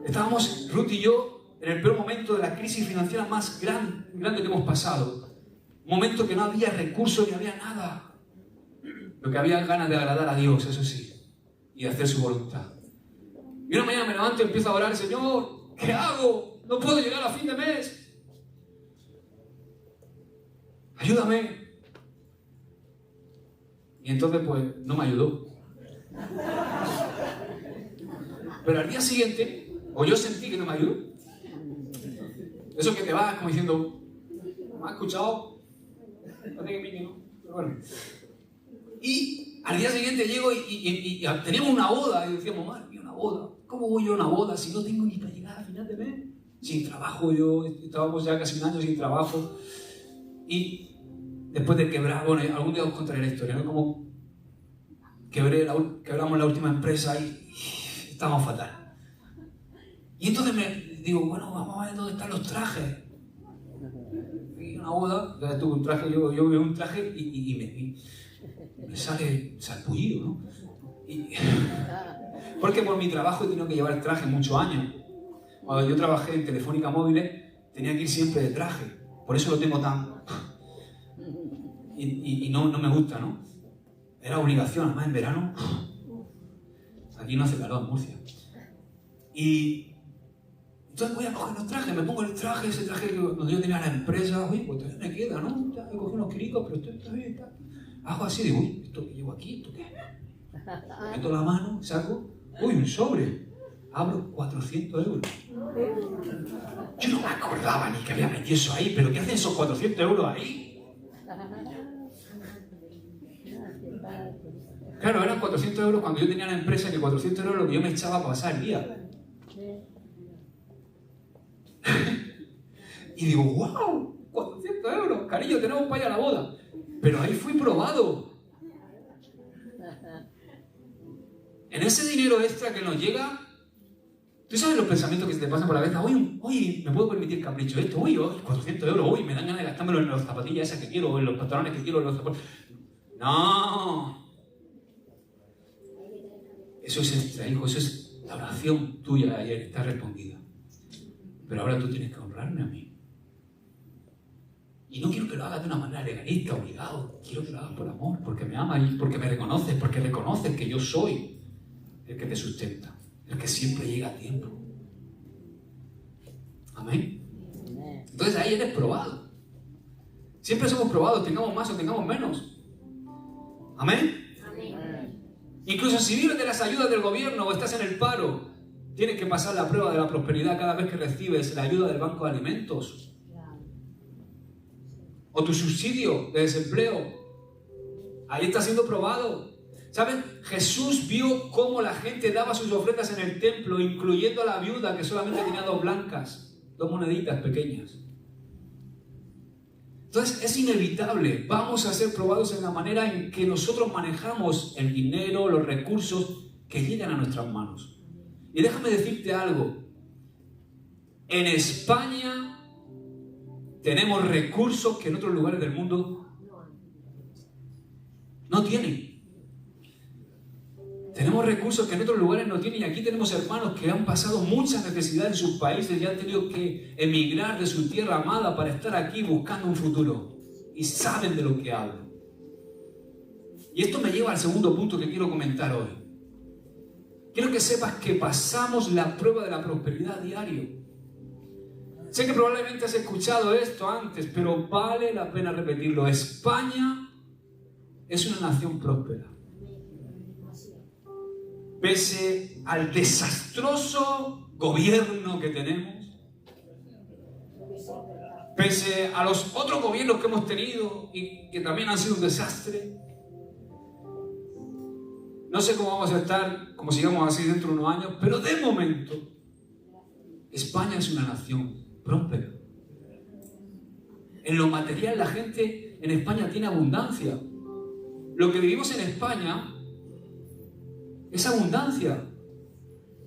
Estábamos, Ruth y yo, en el peor momento de la crisis financiera más grande que hemos pasado. Un momento que no había recursos ni había nada. Lo que había ganas de agradar a Dios, eso sí, y de hacer su voluntad. Y una mañana me levanto y empiezo a orar, Señor, ¿qué hago? No puedo llegar a fin de mes. Ayúdame. Y entonces, pues, no me ayudó. Pero al día siguiente, o yo sentí que no me ayudó. Eso que te vas como diciendo, ¿me has escuchado? No te que ¿no? Pero bueno. Y al día siguiente llego y teníamos una boda y decíamos, madre, una boda. ¿Cómo voy yo a una boda si no tengo ni para llegar a final de mes? Sin trabajo yo, estábamos ya casi un año sin trabajo. Y después de quebrar, bueno, algún día os contaré la historia, ¿no? Como quebramos la última empresa y estábamos fatal. Y entonces me digo, bueno, vamos a ver dónde están los trajes. Y una boda, ya tuve un traje, yo veo un traje y me sale sarpullido, ¿no? Porque por mi trabajo he tenido que llevar traje muchos años. Cuando yo trabajé en Telefónica Móviles, tenía que ir siempre de traje. Por eso lo tengo tan... Y no me gusta, ¿no? Era obligación, además en verano. Aquí no hace calor en Murcia. Y entonces voy a coger los trajes, me pongo el traje, ese traje que cuando yo tenía la empresa, uy, pues todavía me queda, ¿no? Ya he cogido unos quiricos, pero esto está bien, está. Hago así, digo, uy, esto que llevo aquí, ¿esto qué es? Meto la mano, saco, uy, un sobre. Abro 400 euros. Yo no me acordaba ni que había metido eso ahí, pero ¿qué hacen esos 400 euros ahí? Claro, eran 400 euros cuando yo tenía la empresa, que 400 euros lo que yo me echaba para pasar el día. Y digo, wow, 400 euros, cariño, tenemos para ir a la boda. Pero ahí fui probado. En ese dinero extra que nos llega, ¿tú sabes los pensamientos que se te pasan por la cabeza? Hoy me puedo permitir capricho esto, hoy 400 euros, hoy me dan ganas de gastármelo en las zapatillas esas que quiero, en los pantalones que quiero, en los zapatos. No. Eso es extra, hijo, eso es la oración tuya de ayer, está respondida. Pero ahora tú tienes que honrarme a mí. Y no quiero que lo hagas de una manera legalista, obligado. Quiero que lo hagas por amor, porque me amas y porque me reconoces, porque reconoces que yo soy el que te sustenta, el que siempre llega a tiempo. Amén. Entonces ahí eres probado. Siempre somos probados, tengamos más o tengamos menos. Amén. Incluso si vives de las ayudas del gobierno o estás en el paro, tienes que pasar la prueba de la prosperidad cada vez que recibes la ayuda del Banco de Alimentos. O tu subsidio de desempleo. Ahí está siendo probado. ¿Saben? Jesús vio cómo la gente daba sus ofrendas en el templo, incluyendo a la viuda que solamente tenía 2 blancas, 2 moneditas pequeñas. Entonces es inevitable, vamos a ser probados en la manera en que nosotros manejamos el dinero, los recursos que llegan a nuestras manos. Y déjame decirte algo, en España tenemos recursos que en otros lugares del mundo no tienen. Tenemos Tenemos recursos que en otros lugares no tienen, y aquí tenemos hermanos que han pasado mucha necesidad en sus países y han tenido que emigrar de su tierra amada para estar aquí buscando un futuro. Y saben de lo que hablo. Y esto me lleva al segundo punto que quiero comentar hoy. Quiero que sepas que pasamos la prueba de la prosperidad a diario. Sé que probablemente has escuchado esto antes, pero vale la pena repetirlo. España es una nación próspera. Pese al desastroso gobierno que tenemos, pese a los otros gobiernos que hemos tenido y que también han sido un desastre, no sé cómo vamos a estar, como sigamos así dentro de unos años, pero de momento, España es una nación próspera. En lo material, la gente en España tiene abundancia. Lo que vivimos en España es abundancia.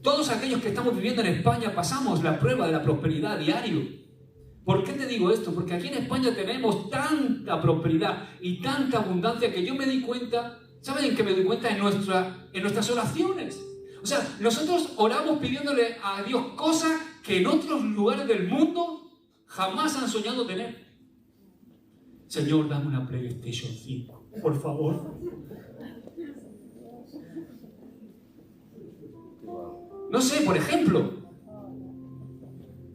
Todos aquellos que estamos viviendo en España pasamos la prueba de la prosperidad a diario. ¿Por qué te digo esto? Porque aquí en España tenemos tanta prosperidad y tanta abundancia que yo me di cuenta, ¿saben en qué me di cuenta? En nuestras oraciones. O sea, nosotros oramos pidiéndole a Dios cosas que en otros lugares del mundo jamás han soñado tener. Señor, dame una PlayStation 5, por favor. No sé, por ejemplo,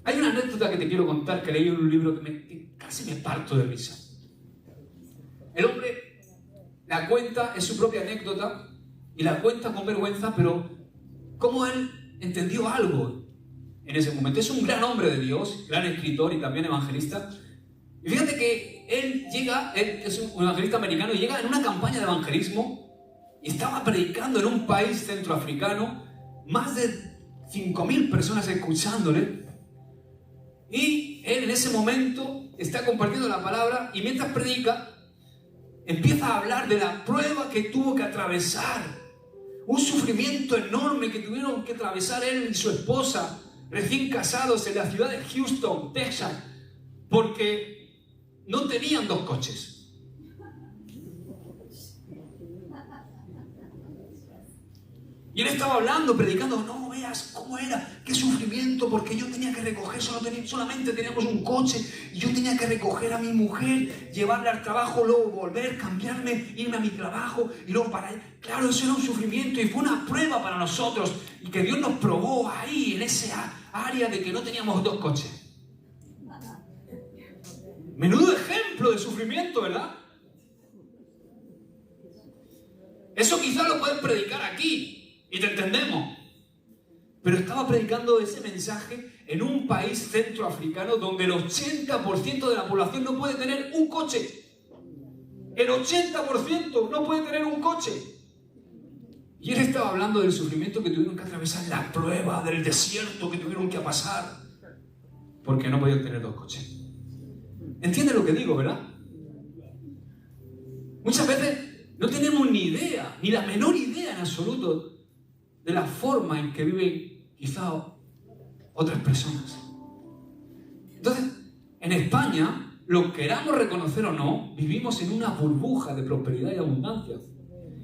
hay una anécdota que te quiero contar que leí en un libro que casi me parto de risa. El hombre la cuenta, es su propia anécdota, y la cuenta con vergüenza, pero cómo él entendió algo en ese momento. Es un gran hombre de Dios, gran escritor y también evangelista. Y fíjate que él es un evangelista americano, y llega en una campaña de evangelismo y estaba predicando en un país centroafricano, más de 5.000 personas escuchándole, y él en ese momento está compartiendo la palabra, y mientras predica empieza a hablar de la prueba que tuvo que atravesar, un sufrimiento enorme que tuvieron que atravesar él y su esposa, recién casados en la ciudad de Houston, Texas, porque no tenían 2 coches. Y él estaba hablando, predicando, no veas cómo era, qué sufrimiento, porque yo tenía que recoger, solamente teníamos un coche, y yo tenía que recoger a mi mujer, llevarla al trabajo, luego volver, cambiarme, irme a mi trabajo, y luego para él. Claro, eso era un sufrimiento y fue una prueba para nosotros, y que Dios nos probó ahí, en esa área de que no teníamos 2 coches. Menudo ejemplo de sufrimiento, ¿verdad? Eso quizás lo pueden predicar aquí, y te entendemos. Pero estaba predicando ese mensaje en un país centroafricano donde el 80% de la población no puede tener un coche. El 80% no puede tener un coche. Y él estaba hablando del sufrimiento que tuvieron que atravesar, la prueba del desierto que tuvieron que pasar, porque no podían tener 2 coches. ¿Entiendes lo que digo, verdad? Muchas veces no tenemos ni idea, ni la menor idea en absoluto, de la forma en que viven quizá otras personas. Entonces, en España, lo queramos reconocer o no, vivimos en una burbuja de prosperidad y abundancia.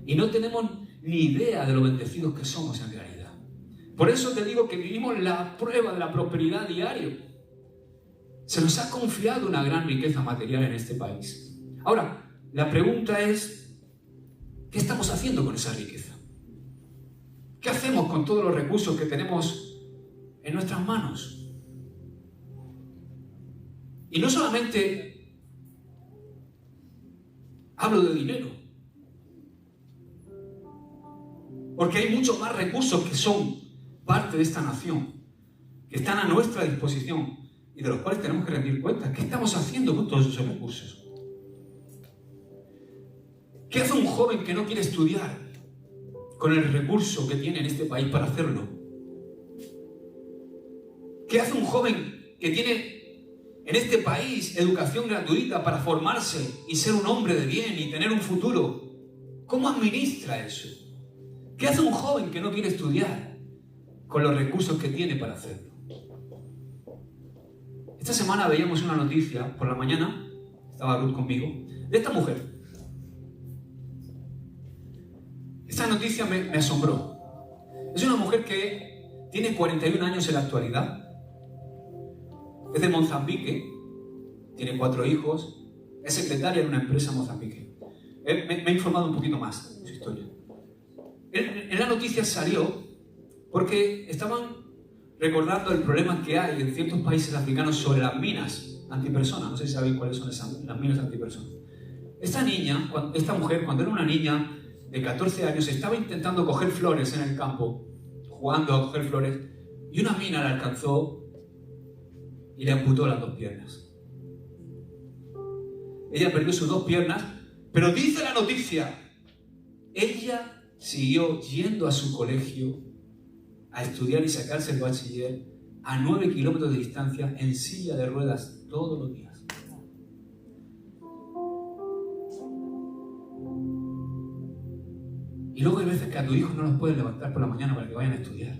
Y no tenemos ni idea de lo bendecidos que somos en realidad. Por eso te digo que vivimos la prueba de la prosperidad diario. Se nos ha confiado una gran riqueza material en este país. Ahora, la pregunta es, ¿qué estamos haciendo con esa riqueza? ¿Qué hacemos con todos los recursos que tenemos en nuestras manos? Y no solamente hablo de dinero, porque hay muchos más recursos que son parte de esta nación, que están a nuestra disposición y de los cuales tenemos que rendir cuentas. ¿Qué estamos haciendo con todos esos recursos? ¿Qué hace un joven que no quiere estudiar con el recurso que tiene en este país para hacerlo? ¿Qué hace un joven que tiene en este país educación gratuita para formarse y ser un hombre de bien y tener un futuro? ¿Cómo administra eso? ¿Qué hace un joven que no quiere estudiar con los recursos que tiene para hacerlo? Esta semana veíamos una noticia por la mañana, estaba Ruth conmigo, de esta mujer. Esta noticia me asombró. Es una mujer que tiene 41 años en la actualidad. Es de Mozambique, tiene 4 hijos, es secretaria de una empresa en Mozambique. Me he informado un poquito más de su historia. En la noticia salió porque estaban recordando el problema que hay en ciertos países africanos sobre las minas antipersonas. No sé si sabéis cuáles son las minas antipersonas. Esta mujer, cuando era una niña de 14 años, estaba intentando coger flores en el campo, jugando a coger flores, y una mina la alcanzó y le amputó las 2 piernas. Ella perdió sus 2 piernas, pero dice la noticia, ella siguió yendo a su colegio a estudiar y sacarse el bachiller a 9 kilómetros de distancia en silla de ruedas todos los días. Y luego hay veces que a tu hijo no los puedes levantar por la mañana para que vayan a estudiar.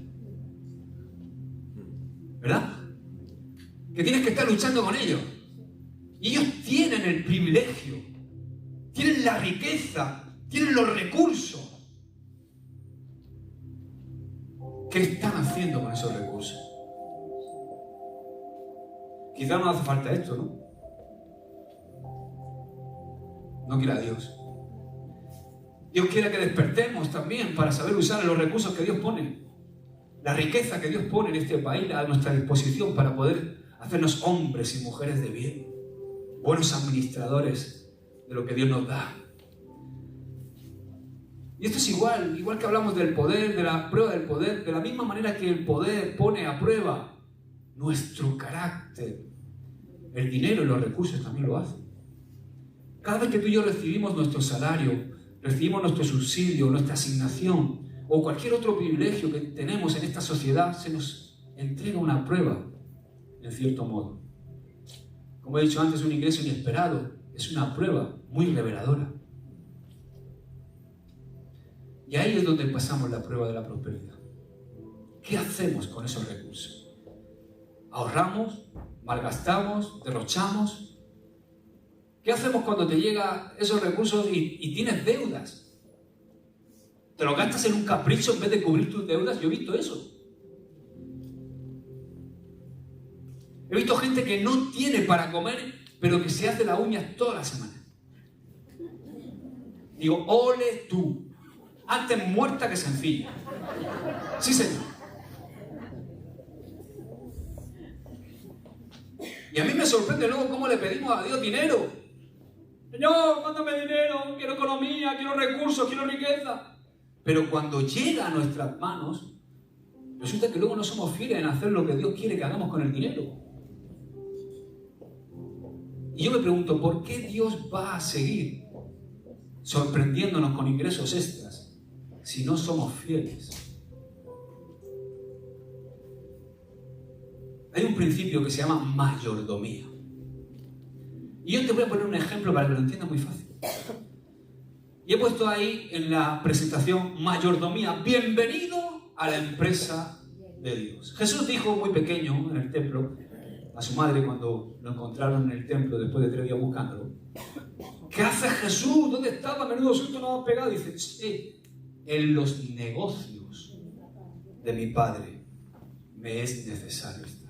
¿Verdad? Que tienes que estar luchando con ellos. Y ellos tienen el privilegio, tienen la riqueza, tienen los recursos. ¿Qué están haciendo con esos recursos? Quizás no hace falta esto, ¿no? No quiera Dios. Dios quiere que despertemos también para saber usar los recursos que Dios pone. La riqueza que Dios pone en este país a nuestra disposición para poder hacernos hombres y mujeres de bien. Buenos administradores de lo que Dios nos da. Y esto es igual que hablamos del poder, de la prueba del poder, de la misma manera que el poder pone a prueba nuestro carácter. El dinero y los recursos también lo hacen. Cada vez que tú y yo recibimos nuestro salario, recibimos nuestro subsidio, nuestra asignación o cualquier otro privilegio que tenemos en esta sociedad, se nos entrega una prueba, en cierto modo. Como he dicho antes, un ingreso inesperado es una prueba muy reveladora. Y ahí es donde pasamos la prueba de la prosperidad. ¿Qué hacemos con esos recursos? ¿Ahorramos? ¿Malgastamos? ¿Derrochamos? ¿Qué hacemos cuando te llegan esos recursos y tienes deudas? ¿Te lo gastas en un capricho en vez de cubrir tus deudas? Yo he visto eso. He visto gente que no tiene para comer, pero que se hace las uñas toda la semana. Digo, ole tú. Antes muerta que sencilla. Sí, señor. Y a mí me sorprende luego cómo le pedimos a Dios dinero. Señor, mándame dinero, quiero economía, quiero recursos, quiero riqueza. Pero cuando llega a nuestras manos, resulta que luego no somos fieles en hacer lo que Dios quiere que hagamos con el dinero. Y yo me pregunto, ¿por qué Dios va a seguir sorprendiéndonos con ingresos extras si no somos fieles? Hay un principio que se llama mayordomía. Y yo te voy a poner un ejemplo para que lo entiendas muy fácil. Y he puesto ahí en la presentación mayordomía. Bienvenido a la empresa de Dios. Jesús dijo muy pequeño en el templo a su madre cuando lo encontraron en el templo después de 3 días buscándolo. ¿Qué hace Jesús? ¿Dónde estaba? Menudo susto nos ha pegado. Dice, en los negocios de mi Padre me es necesario estar.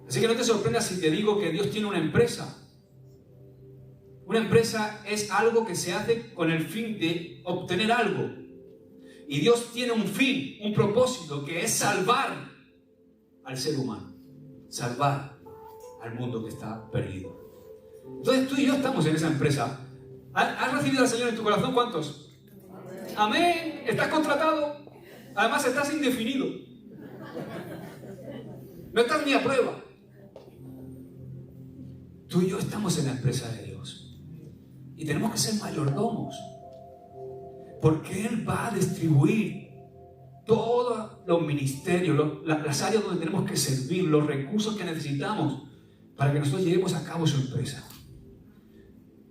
Así que no te sorprendas si te digo que Dios tiene una empresa. Una empresa es algo que se hace con el fin de obtener algo. Y Dios tiene un fin, un propósito, que es salvar al ser humano. Salvar al mundo que está perdido. Entonces tú y yo estamos en esa empresa. ¿Has recibido al Señor en tu corazón? ¿Cuántos? Amén. ¿Estás contratado? Además estás indefinido. No estás ni a prueba. Tú y yo estamos en la empresa de Dios. Y tenemos que ser mayordomos. Porque Él va a distribuir todos los ministerios, las áreas donde tenemos que servir, los recursos que necesitamos para que nosotros llevemos a cabo su empresa.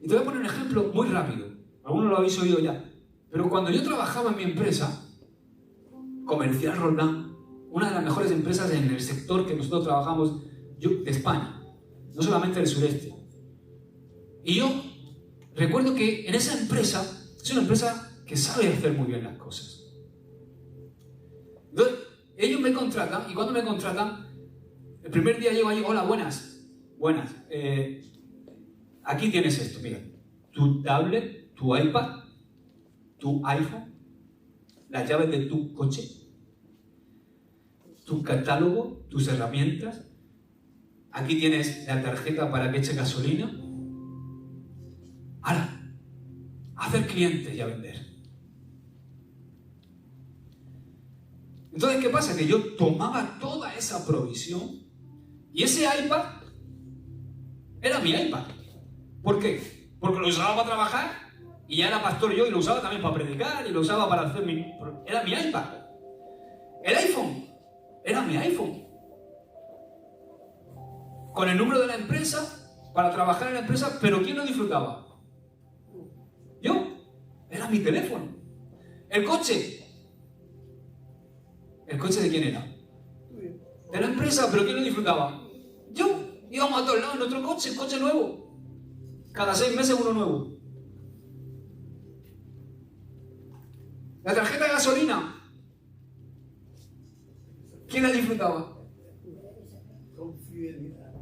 Y te voy a poner un ejemplo muy rápido. Algunos lo habéis oído ya. Pero cuando yo trabajaba en mi empresa, Comercial Roldán, una de las mejores empresas en el sector que nosotros trabajamos de España, no solamente del sureste. Y yo recuerdo que en esa empresa, es una empresa que sabe hacer muy bien las cosas. Entonces, ellos me contratan, y cuando me contratan, el primer día llego ahí, hola, buenas, aquí tienes esto, mira, tu tablet, tu iPad, tu iPhone, las llaves de tu coche, tu catálogo, tus herramientas, aquí tienes la tarjeta para que eche gasolina. Ahora, hacer clientes y a vender. Entonces, ¿qué pasa? Que yo tomaba toda esa provisión y ese iPad era mi iPad. ¿Por qué? Porque lo usaba para trabajar y ya era pastor yo y lo usaba también para predicar y lo usaba para hacer mi... Era mi iPad. El iPhone era mi iPhone. Con el número de la empresa, para trabajar en la empresa, pero ¿quién lo disfrutaba? Yo. Era mi teléfono. El coche. ¿El coche de quién era? De la empresa, pero ¿quién lo disfrutaba? Yo. Íbamos a todos lados en nuestro coche nuevo. Cada 6 meses uno nuevo. La tarjeta de gasolina. ¿Quién la disfrutaba? Con fidelidad.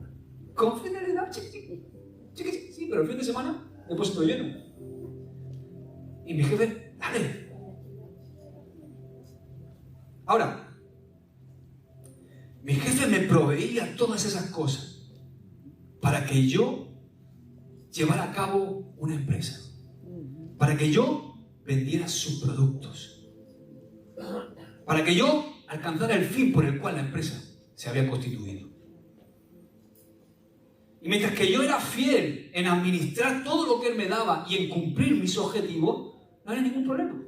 Con fidelidad, sí, pero el fin de semana depósito lleno. Y mi jefe, dale. Ahora, mi jefe me proveía todas esas cosas para que yo llevara a cabo una empresa, para que yo vendiera sus productos, para que yo alcanzara el fin por el cual la empresa se había constituido. Y mientras que yo era fiel en administrar todo lo que él me daba y en cumplir mis objetivos, no había ningún problema.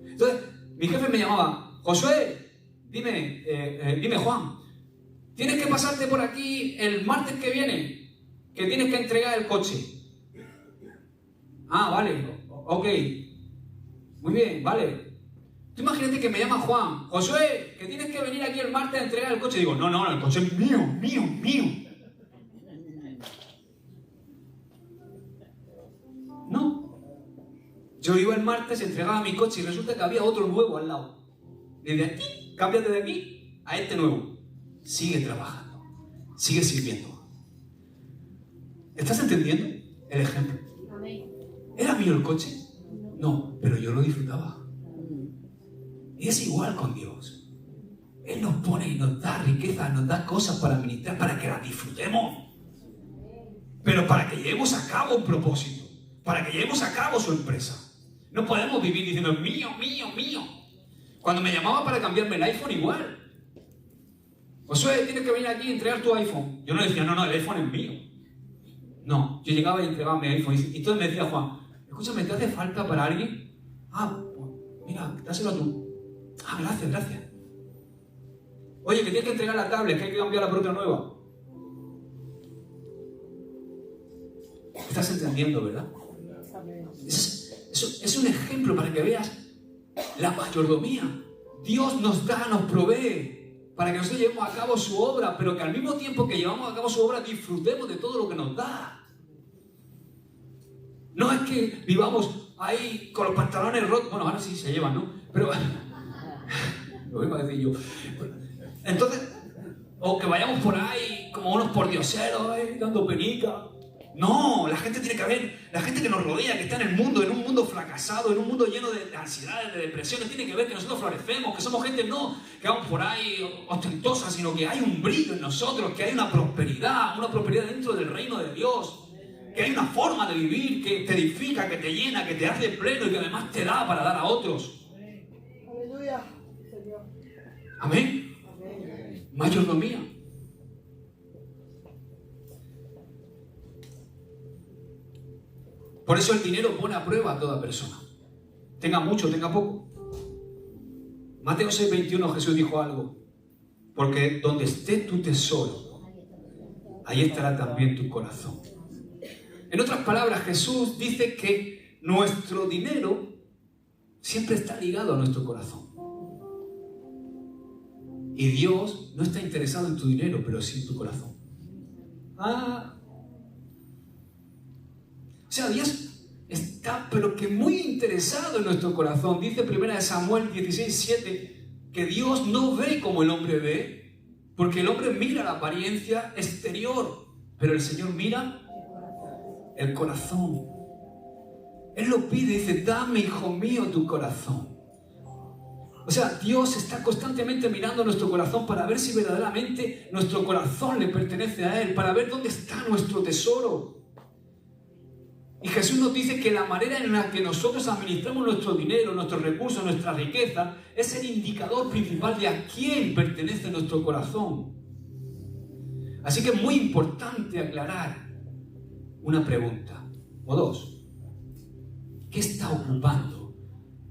Entonces, mi jefe me llamaba, Josué, dime Juan, tienes que pasarte por aquí el martes que viene, que tienes que entregar el coche. Ah, vale, ok, muy bien, vale. Tú imagínate que me llama Juan, Josué, que tienes que venir aquí el martes a entregar el coche. Digo, no, el coche es mío. No. Yo iba el martes, entregaba mi coche y resulta que había otro nuevo al lado. Desde aquí, cámbiate de aquí a este nuevo. Sigue trabajando, sigue sirviendo. ¿Estás entendiendo el ejemplo? ¿Era mío el coche? No, pero yo lo disfrutaba. Y es igual con Dios. Él nos pone y nos da riqueza, nos da cosas para administrar, para que las disfrutemos. Pero para que llevemos a cabo un propósito, para que llevemos a cabo su empresa. No podemos vivir diciendo, mío. Cuando me llamaba para cambiarme el iPhone, igual. Josué, tienes que venir aquí y entregar tu iPhone. Yo no decía, no, el iPhone es mío. No, yo llegaba y entregaba mi iPhone. Y entonces me decía Juan, escúchame, ¿te hace falta para alguien? Ah, pues, mira, dáselo tú. Ah, gracias. Oye, que tienes que entregar la tablet, que hay que cambiarla por otra nueva. ¿Estás entendiendo, verdad? Es un ejemplo para que veas la mayordomía. Dios nos da, nos provee para que nosotros llevemos a cabo su obra, pero que al mismo tiempo que llevamos a cabo su obra disfrutemos de todo lo que nos da. No es que vivamos ahí con los pantalones rotos. Bueno, ahora sí se llevan, ¿no? Pero lo iba a decir yo. Entonces, o que vayamos por ahí como unos pordioseros, dando penica. No, la gente tiene que ver, la gente que nos rodea, que está en un mundo fracasado, en un mundo lleno de ansiedades, de depresiones, tiene que ver que nosotros florecemos, que somos gente no que vamos por ahí ostentosa, sino que hay un brillo en nosotros, que hay una prosperidad dentro del reino de Dios, que hay una forma de vivir que te edifica, que te llena, que te hace pleno y que además te da para dar a otros. Aleluya, Señor. Amén. Mayordomía. Por eso el dinero pone a prueba a toda persona. Tenga mucho, tenga poco. Mateo 6:21 Jesús dijo algo. Porque donde esté tu tesoro, ahí estará también tu corazón. En otras palabras, Jesús dice que nuestro dinero siempre está ligado a nuestro corazón. Y Dios no está interesado en tu dinero, pero sí en tu corazón. O sea, Dios está, pero que muy interesado en nuestro corazón. Dice 1 Samuel 16:7 que Dios no ve como el hombre ve, porque el hombre mira la apariencia exterior, pero el Señor mira el corazón. Él lo pide y dice, dame, hijo mío, tu corazón. O sea, Dios está constantemente mirando nuestro corazón para ver si verdaderamente nuestro corazón le pertenece a Él, para ver dónde está nuestro tesoro. Y Jesús nos dice que la manera en la que nosotros administramos nuestro dinero, nuestros recursos, nuestra riqueza, es el indicador principal de a quién pertenece nuestro corazón. Así que es muy importante aclarar una pregunta, o dos. ¿Qué está ocupando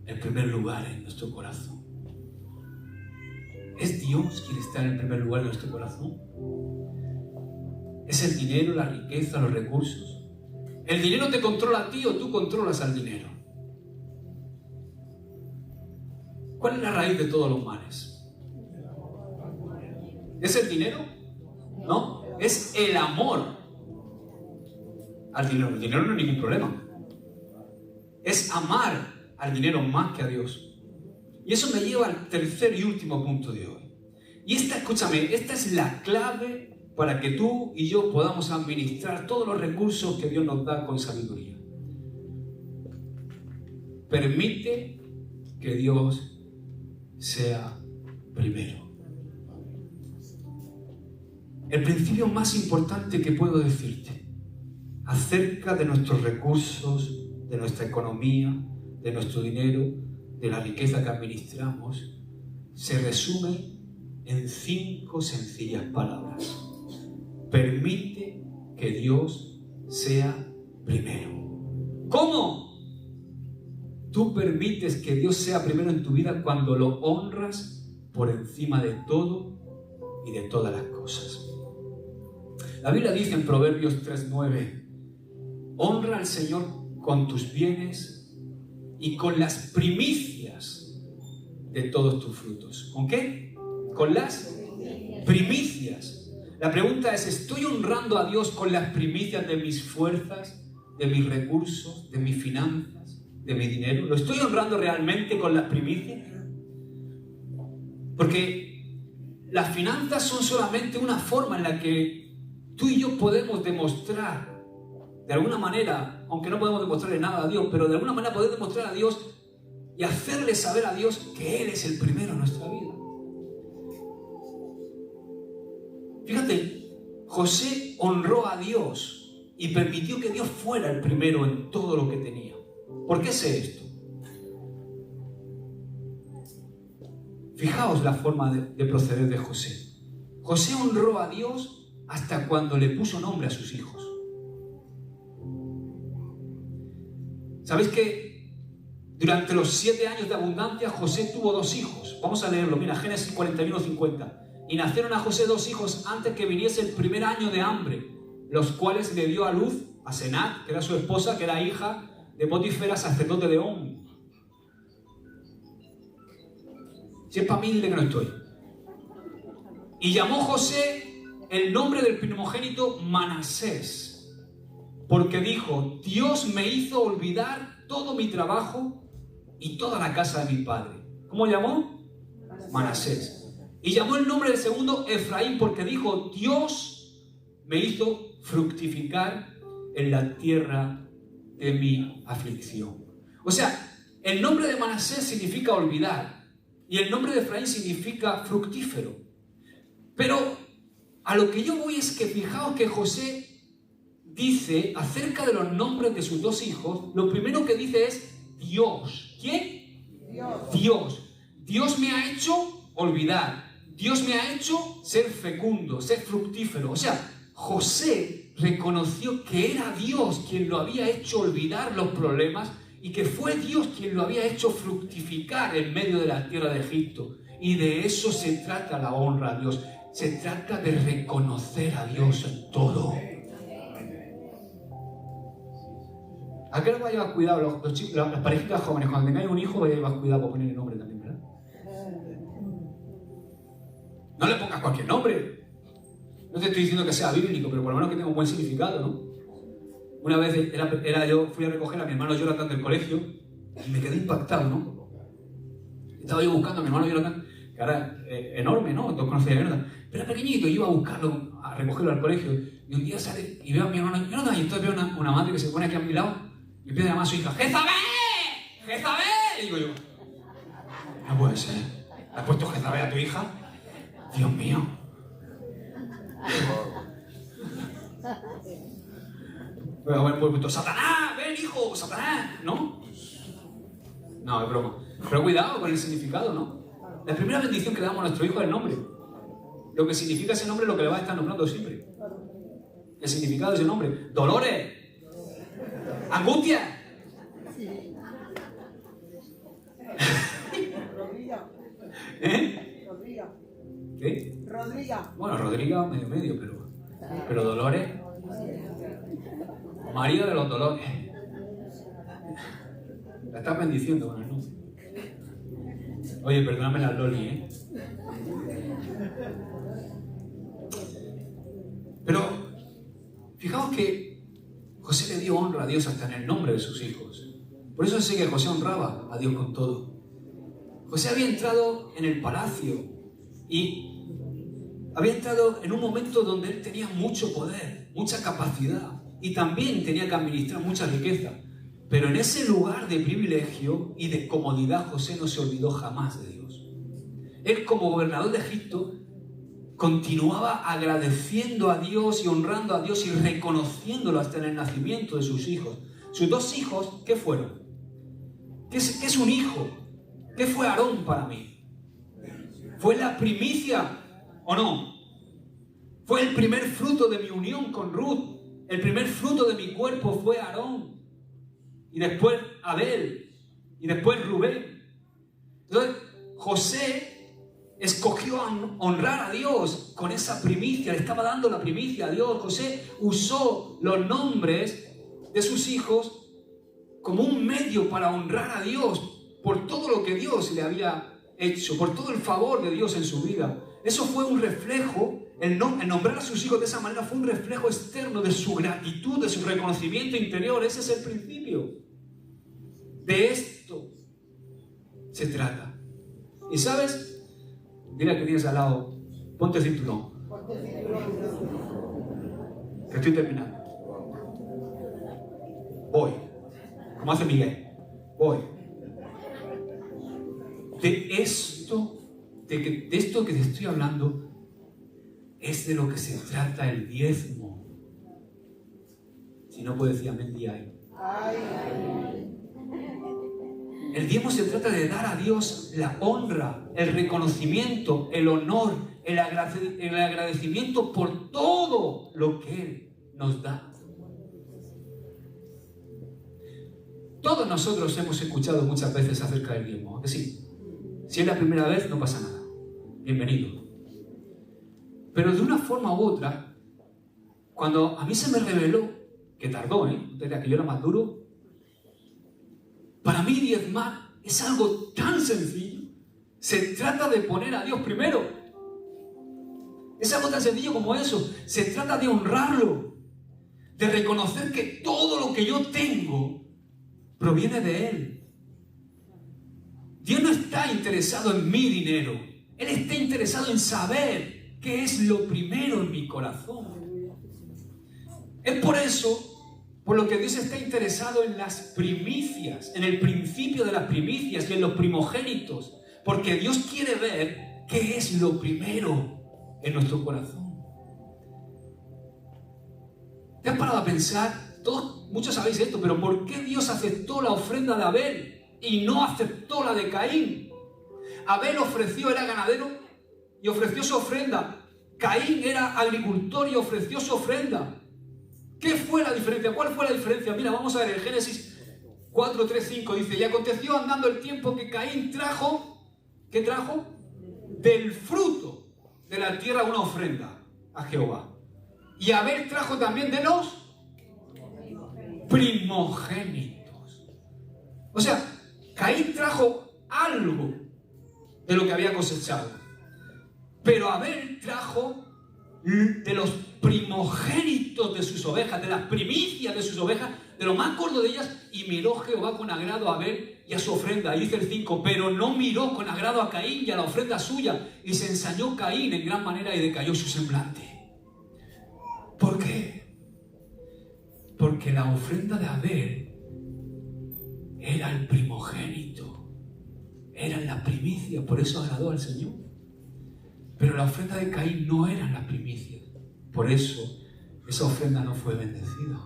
el primer lugar en nuestro corazón? ¿Es Dios quien está en el primer lugar de nuestro corazón? ¿Es el dinero, la riqueza, los recursos? ¿El dinero te controla a ti o tú controlas al dinero? ¿Cuál es la raíz de todos los males? ¿Es el dinero? No, es el amor al dinero. El dinero no es ningún problema. Es amar al dinero más que a Dios. Y eso me lleva al tercer y último punto de hoy. Y escúchame, esta es la clave para que tú y yo podamos administrar todos los recursos que Dios nos da con sabiduría. Permite que Dios sea primero. El principio más importante que puedo decirte acerca de nuestros recursos, de nuestra economía, de nuestro dinero, de la riqueza que administramos, se resume en 5 sencillas palabras. Permite que Dios sea primero. ¿Cómo? Tú permites que Dios sea primero en tu vida cuando lo honras por encima de todo y de todas las cosas. La Biblia dice en Proverbios 3:9, honra al Señor con tus bienes y con las primicias de todos tus frutos. ¿Con qué? Con las primicias. La pregunta es, ¿estoy honrando a Dios con las primicias de mis fuerzas, de mis recursos, de mis finanzas, de mi dinero? ¿Lo estoy honrando realmente con las primicias? Porque las finanzas son solamente una forma en la que tú y yo podemos demostrar, de alguna manera, aunque no podemos demostrarle nada a Dios, pero de alguna manera poder demostrar a Dios y hacerle saber a Dios que Él es el primero en nuestra vida. Fíjate, José honró a Dios y permitió que Dios fuera el primero en todo lo que tenía. ¿Por qué sé esto? Fijaos la forma de proceder de José. José honró a Dios hasta cuando le puso nombre a sus hijos. ¿Sabéis que durante los 7 años de abundancia José tuvo 2 hijos? Vamos a leerlo, mira, Génesis 41:50. Y nacieron a José 2 hijos antes que viniese el primer año de hambre, los cuales le dio a luz a Senat, que era su esposa, que era hija de Potifera, sacerdote de On. Si es para mí, dile que no estoy. Y llamó José el nombre del primogénito Manasés, porque dijo, Dios me hizo olvidar todo mi trabajo y toda la casa de mi padre. ¿Cómo llamó? Manasés. Y llamó el nombre del segundo Efraín, porque dijo, Dios me hizo fructificar en la tierra de mi aflicción. O sea, el nombre de Manasés significa olvidar y el nombre de Efraín significa fructífero. Pero a lo que yo voy es que fijaos que José dice acerca de los nombres de sus 2 hijos, lo primero que dice es Dios. ¿Quién? Dios. Dios me ha hecho olvidar. Dios me ha hecho ser fecundo, ser fructífero. O sea, José reconoció que era Dios quien lo había hecho olvidar los problemas y que fue Dios quien lo había hecho fructificar en medio de la tierra de Egipto. Y de eso se trata la honra a Dios. Se trata de reconocer a Dios en todo. ¿A qué no va a llevar cuidado los chicos, las parejitas jóvenes? Cuando tengáis un hijo, vais a llevar cuidado por poner el nombre también, ¿verdad? No le pongas cualquier nombre. No te estoy diciendo que sea bíblico, pero por lo menos que tenga un buen significado, ¿no? Una vez yo fui a recoger a mi hermano Jonathan del colegio y me quedé impactado, ¿no? Estaba yo buscando a mi hermano Jonathan, que que ahora enorme, ¿no? Todos conocéis a Jonathan. Pero era pequeñito, yo iba a buscarlo, a recogerlo al colegio, y un día sale y veo a mi hermano Jonathan, y entonces veo una madre que se pone aquí a mi lado y empieza a llamar a su hija, ¡Jezabel! ¡Jezabel! Y digo yo, no puede ser. ¿Has puesto Jezabel a tu hija? Dios mío. Bueno, haber puesto ¡Satanás! ¡Ven, hijo! ¡Satanás! ¿No? No, es broma. Pero cuidado con el significado, ¿no? La primera bendición que le damos a nuestro hijo es el nombre. Lo que significa ese nombre es lo que le va a estar nombrando siempre. El significado de ese nombre. Dolores. Angustia. ¿Eh? ¿Qué? Rodriga. Bueno, Rodriga medio, pero Dolores. María de los Dolores. La estás bendiciendo con el nombre. Oye, perdóname la loli, ¿eh? Pero fijaos que José le dio honra a Dios hasta en el nombre de sus hijos. Por eso sé que José honraba a Dios con todo. José había entrado en el palacio y había entrado en un momento donde él tenía mucho poder, mucha capacidad y también tenía que administrar mucha riqueza. Pero en ese lugar de privilegio y de comodidad José no se olvidó jamás de Dios. Él, como gobernador de Egipto, continuaba agradeciendo a Dios y honrando a Dios y reconociéndolo hasta en el nacimiento de sus hijos. Sus dos hijos, ¿qué fueron? ¿Qué es un hijo? ¿Qué fue Aarón para mí? ¿Fue la primicia o no? Fue el primer fruto de mi unión con Ruth. El primer fruto de mi cuerpo fue Aarón. Y después Abel. Y después Rubén. Entonces, José escogió honrar a Dios con esa primicia. Le estaba dando la primicia a Dios. José usó los nombres de sus hijos como un medio para honrar a Dios por todo lo que Dios le había hecho, por todo el favor de Dios en su vida. Eso fue un reflejo, el nombrar a sus hijos de esa manera fue un reflejo externo de su gratitud, de su reconocimiento interior. Ese es el principio. De esto se trata. Y sabes, dile al que tienes al lado, ponte el cinturón. Que estoy terminando. Voy. Como hace Miguel. Voy. De esto que te estoy hablando, es de lo que se trata el diezmo. Si no puedo decir amén, di ahí. El diezmo se trata de dar a Dios la honra, el reconocimiento, el honor, el agradecimiento por todo lo que Él nos da. Todos nosotros hemos escuchado muchas veces acerca del diezmo, ¿a que sí? Si es la primera vez, no pasa nada. Bienvenido. Pero de una forma u otra, cuando a mí se me reveló, que tardó, no te creas que yo era más duro, para mí diezmar es algo tan sencillo. Se trata de poner a Dios primero. Es algo tan sencillo como eso. Se trata de honrarlo, de reconocer que todo lo que yo tengo proviene de Él. Dios no está interesado en mi dinero. Él está interesado en saber qué es lo primero en mi corazón. Es por eso por lo que Dios está interesado en las primicias, en el principio de las primicias y en los primogénitos, porque Dios quiere ver qué es lo primero en nuestro corazón. ¿Te has parado a pensar? Muchos sabéis esto, pero ¿por qué Dios aceptó la ofrenda de Abel y no aceptó la de Caín? Abel era ganadero y ofreció su ofrenda. Caín era agricultor y ofreció su ofrenda. ¿Qué fue la diferencia? ¿Cuál fue la diferencia? Mira, vamos a ver, en Génesis 4, 3, 5 dice: y aconteció andando el tiempo que Caín trajo, ¿qué trajo? Del fruto de la tierra una ofrenda a Jehová. Y Abel trajo también de los primogénitos. O sea, Caín trajo algo de lo que había cosechado, pero Abel trajo de los primogénitos de sus sus ovejas, de las primicias de sus ovejas, de lo más gordo de ellas, y miró Jehová con agrado a Abel y a su ofrenda. Y dice el 5, pero no miró con agrado a Caín y a la ofrenda suya, y se ensañó Caín en gran manera y decayó su semblante. ¿Por qué? Porque la ofrenda de Abel era el primogénito, era la primicia, por eso agradó al Señor. Pero la ofrenda de Caín no era la primicia, por eso esa ofrenda no fue bendecida.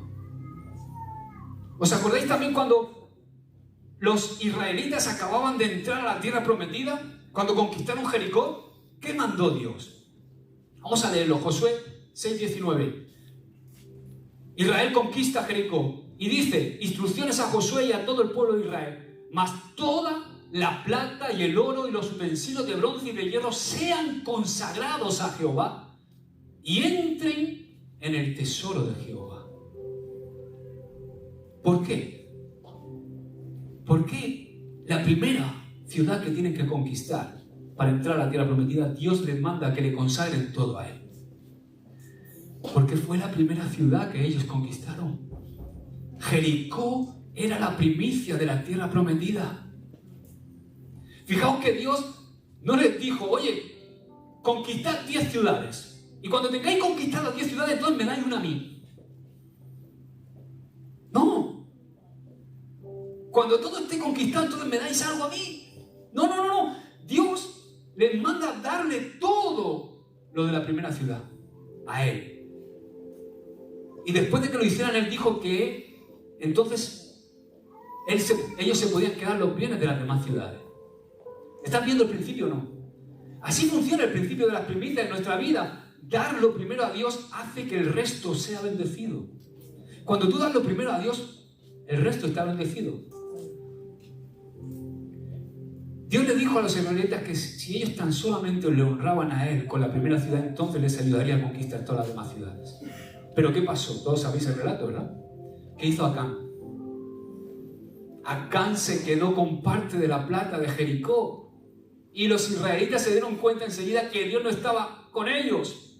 ¿Os acordáis también cuando los israelitas acababan de entrar a la tierra prometida? Cuando conquistaron Jericó, ¿qué mandó Dios? Vamos a leerlo, Josué 6:19. Israel conquista Jericó y dice, instrucciones a Josué y a todo el pueblo de Israel, mas toda la plata y el oro y los utensilios de bronce y de hierro sean consagrados a Jehová y entren en el tesoro de Jehová. ¿Por qué? Porque la primera ciudad que tienen que conquistar para entrar a la tierra prometida, Dios les manda que le consagren todo a Él. Porque fue la primera ciudad que ellos conquistaron. Jericó era la primicia de la tierra prometida. Fijaos que Dios no les dijo, oye, conquistad 10 ciudades. Y cuando tengáis conquistadas 10 ciudades, entonces me dais una a mí. No. Cuando todo esté conquistado, entonces me dais algo a mí. No. Dios les manda darle todo lo de la primera ciudad a Él. Y después de que lo hicieran, Él dijo que entonces ellos se podían quedar los bienes de las demás ciudades. ¿Estás viendo el principio o no? Así funciona el principio de las primicias en nuestra vida. Dar lo primero a Dios hace que el resto sea bendecido. Cuando tú das lo primero a Dios, el resto está bendecido. Dios le dijo a los israelitas que si ellos tan solamente le honraban a Él con la primera ciudad, entonces les ayudaría a conquistar todas las demás ciudades. Pero ¿qué pasó? Todos sabéis el relato, ¿verdad? ¿Qué hizo Acán? Acán se quedó con parte de la plata de Jericó. Y los israelitas se dieron cuenta enseguida que Dios no estaba con ellos.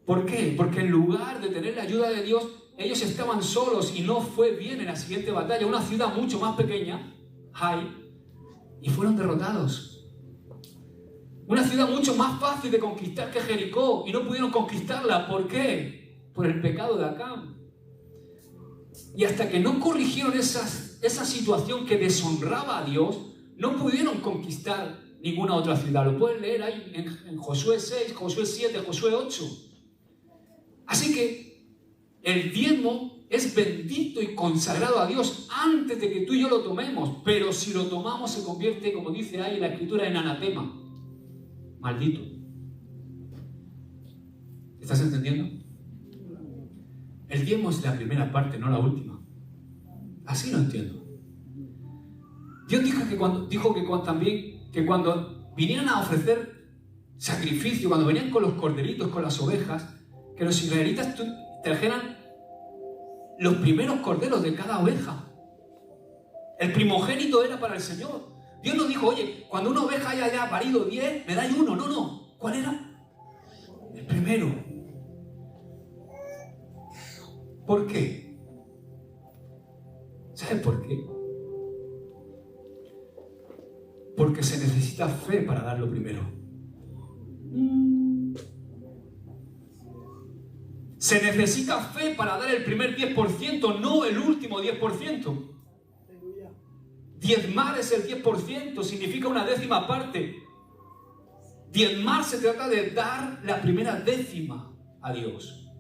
¿Por qué? Porque en lugar de tener la ayuda de Dios, ellos estaban solos y no fue bien en la siguiente batalla. Una ciudad mucho más pequeña, Hai, y fueron derrotados. Una ciudad mucho más fácil de conquistar que Jericó y no pudieron conquistarla. ¿Por qué? Por el pecado de Acán. Y hasta que no corrigieron esa situación que deshonraba a Dios, no pudieron conquistar ninguna otra ciudad. Lo pueden leer ahí en Josué 6, Josué 7, Josué 8. Así que el diezmo es bendito y consagrado a Dios antes de que tú y yo lo tomemos. Pero si lo tomamos se convierte, como dice ahí en la escritura, en anatema. Maldito. ¿Estás entendiendo? El diezmo es la primera parte, no la última. Así lo entiendo. Dios dijo que cuando vinieran a ofrecer sacrificio, cuando venían con los corderitos, con las ovejas, que los israelitas trajeran los primeros corderos de cada oveja. El primogénito era para el Señor. Dios nos dijo, oye, cuando una oveja haya ya parido 10, me dais uno. No. ¿Cuál era? El primero. ¿Por qué? ¿Sabes por qué? Porque se necesita fe para dar lo primero. Se necesita fe para dar el primer 10%, no el último 10%. Diezmar es el 10%, significa una décima parte. Diezmar se trata de dar la primera décima a Dios.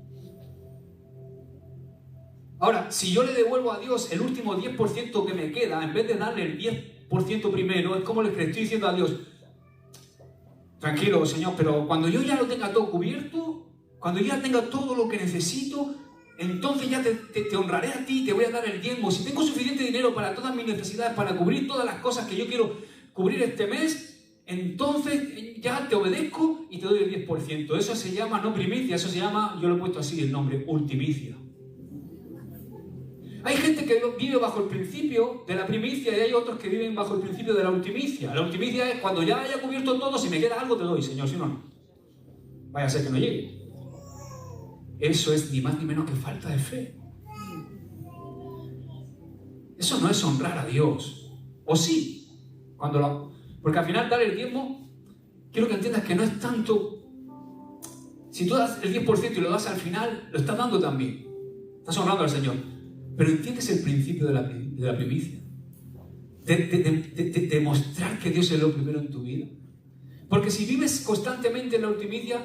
Ahora, si yo le devuelvo a Dios el último 10% que me queda, en vez de darle el 10% primero, es como le estoy diciendo a Dios, tranquilo, Señor, pero cuando yo ya lo tenga todo cubierto, cuando yo ya tenga todo lo que necesito, entonces ya te honraré a ti, te voy a dar el diezmo. Si tengo suficiente dinero para todas mis necesidades, para cubrir todas las cosas que yo quiero cubrir este mes, entonces ya te obedezco y te doy el 10%. Eso se llama no primicia, eso se llama, yo lo he puesto así el nombre, ultimicia. Hay gente que vive bajo el principio de la primicia y hay otros que viven bajo el principio de la ultimicia. La ultimicia es cuando ya haya cubierto todo, si me queda algo te doy, Señor, si no, no. Vaya a ser que no llegue. eso es ni más ni menos que falta de fe. Eso no es honrar a Dios. ¿O sí? Porque al final dar el diezmo, quiero que entiendas que no es tanto... Si tú das el 10% y lo das al final, lo estás dando también. Estás honrando al Señor. Pero entiendes el principio de la primicia. De mostrar que Dios es lo primero en tu vida. Porque si vives constantemente en la ultimicia,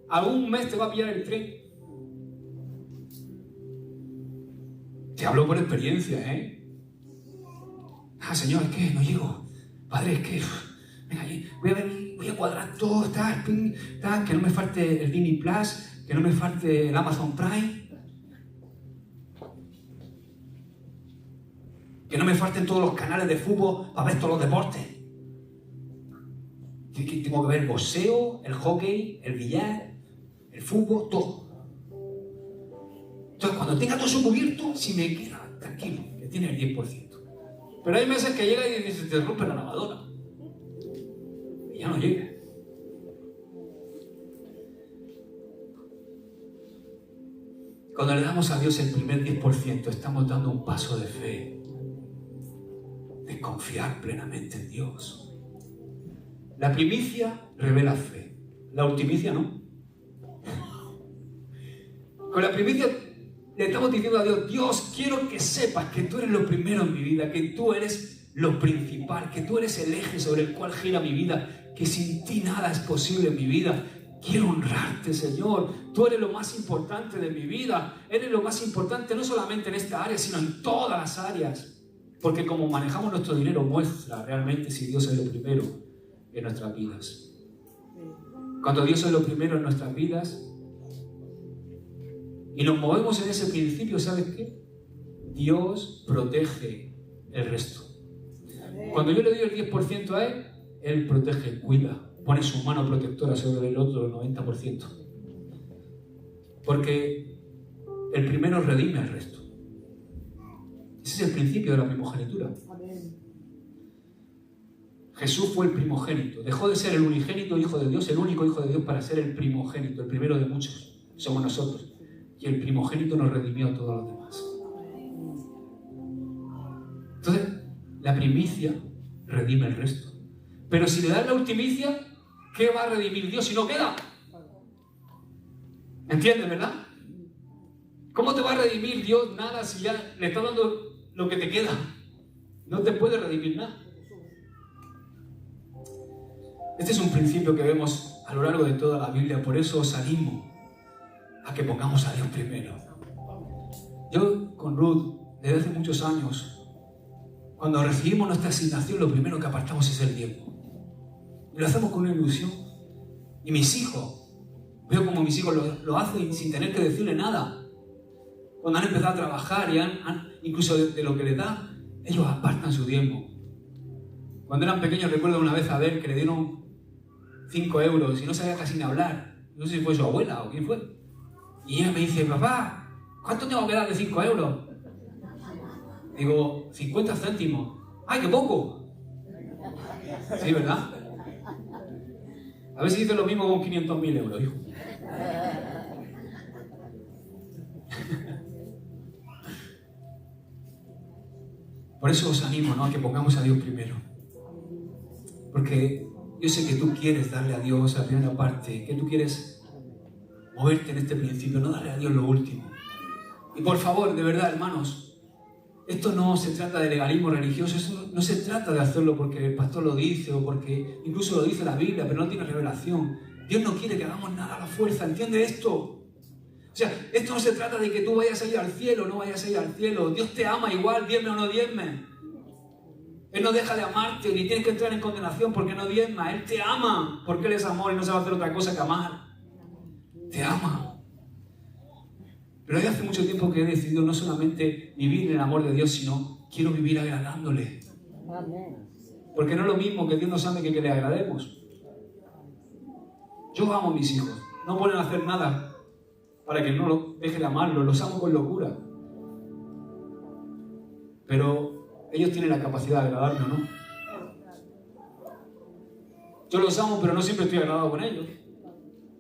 algún mes te va a pillar el tren. Te hablo por experiencia, ¿eh? Señor, es que no llego. Padre, es que... Venga, voy a cuadrar todo, que no me falte el Disney Plus, que no me falte el Amazon Prime, que no me falten todos los canales de fútbol para ver todos los deportes. Tengo que ver el boxeo, el hockey, el billar, el fútbol, todo. Entonces, cuando tenga todo eso cubierto, si me queda tranquilo, que tiene el 10%. Pero hay meses que llega y se te rompe la lavadora. Y ya no llega. Cuando le damos a Dios el primer 10%, estamos dando un paso de fe, de confiar plenamente en Dios. La primicia revela fe, la ultimicia no. Con la primicia le estamos diciendo a Dios: Dios, quiero que sepas que tú eres lo primero en mi vida, que tú eres lo principal, que tú eres el eje sobre el cual gira mi vida, que sin ti nada es posible en mi vida. Quiero honrarte, Señor. Tú eres lo más importante de mi vida. Eres lo más importante no solamente en esta área, sino en todas las áreas. Porque como manejamos nuestro dinero muestra realmente si Dios es lo primero en nuestras vidas. Cuando Dios es lo primero en nuestras vidas y nos movemos en ese principio, ¿sabes qué? Dios protege el resto. Cuando yo le doy el 10% a Él, Él protege, cuida, pone su mano protectora sobre el otro 90%. Porque el primero redime al resto. Ese es el principio de la primogenitura. Jesús fue el primogénito. Dejó de ser el unigénito Hijo de Dios, el único Hijo de Dios, para ser el primogénito, el primero de muchos. Somos nosotros. Y el primogénito nos redimió a todos los demás. Entonces, la primicia redime el resto. Pero si le das la ultimicia, ¿qué va a redimir Dios si no queda? ¿Entiendes, verdad? ¿Cómo te va a redimir Dios nada si ya le está dando lo que te queda? No te puede redimir nada. Este es un principio que vemos a lo largo de toda la Biblia. Por eso os animo a que pongamos a Dios primero. Yo con Ruth, desde hace muchos años, cuando recibimos nuestra asignación, lo primero que apartamos es el diezmo. Y lo hacemos con una ilusión. Y mis hijos, veo como mis hijos lo hacen sin tener que decirle nada. Cuando han empezado a trabajar y incluso de lo que les da, ellos apartan su diezmo. Cuando eran pequeños, recuerdo una vez a ver que le dieron 5 euros y no sabía casi ni hablar. No sé si fue su abuela o quién fue. Y ella me dice: papá, ¿cuánto tengo que dar de 5 euros? Digo, 50 céntimos. ¡Ay, qué poco! Sí, ¿verdad? A ver si dices lo mismo con 500.000 euros, hijo. Por eso os animo, ¿no?, a que pongamos a Dios primero. Porque yo sé que tú quieres darle a Dios la primera parte, que tú quieres moverte en este principio, no darle a Dios lo último. Y por favor, de verdad, hermanos, esto no se trata de legalismo religioso, eso no se trata de hacerlo porque el pastor lo dice o porque incluso lo dice la Biblia, pero no tiene revelación. Dios no quiere que hagamos nada a la fuerza, ¿entiende esto? O sea, esto no se trata de que tú vayas a ir al cielo o no vayas a ir al cielo. Dios te ama igual, diezme o no diezme. Él no deja de amarte, ni tienes que entrar en condenación porque no diezma. Él te ama porque Él es amor y no se va a hacer otra cosa que amar. Te ama. Pero desde hace mucho tiempo que he decidido no solamente vivir en el amor de Dios, sino quiero vivir agradándole. Porque no es lo mismo que Dios nos ame que le agrademos. Yo amo a mis hijos. No pueden hacer nada para que no deje de amarlos. Los amo con locura. Pero ellos tienen la capacidad de agradarme, ¿no? Yo los amo, pero no siempre estoy agradado con ellos.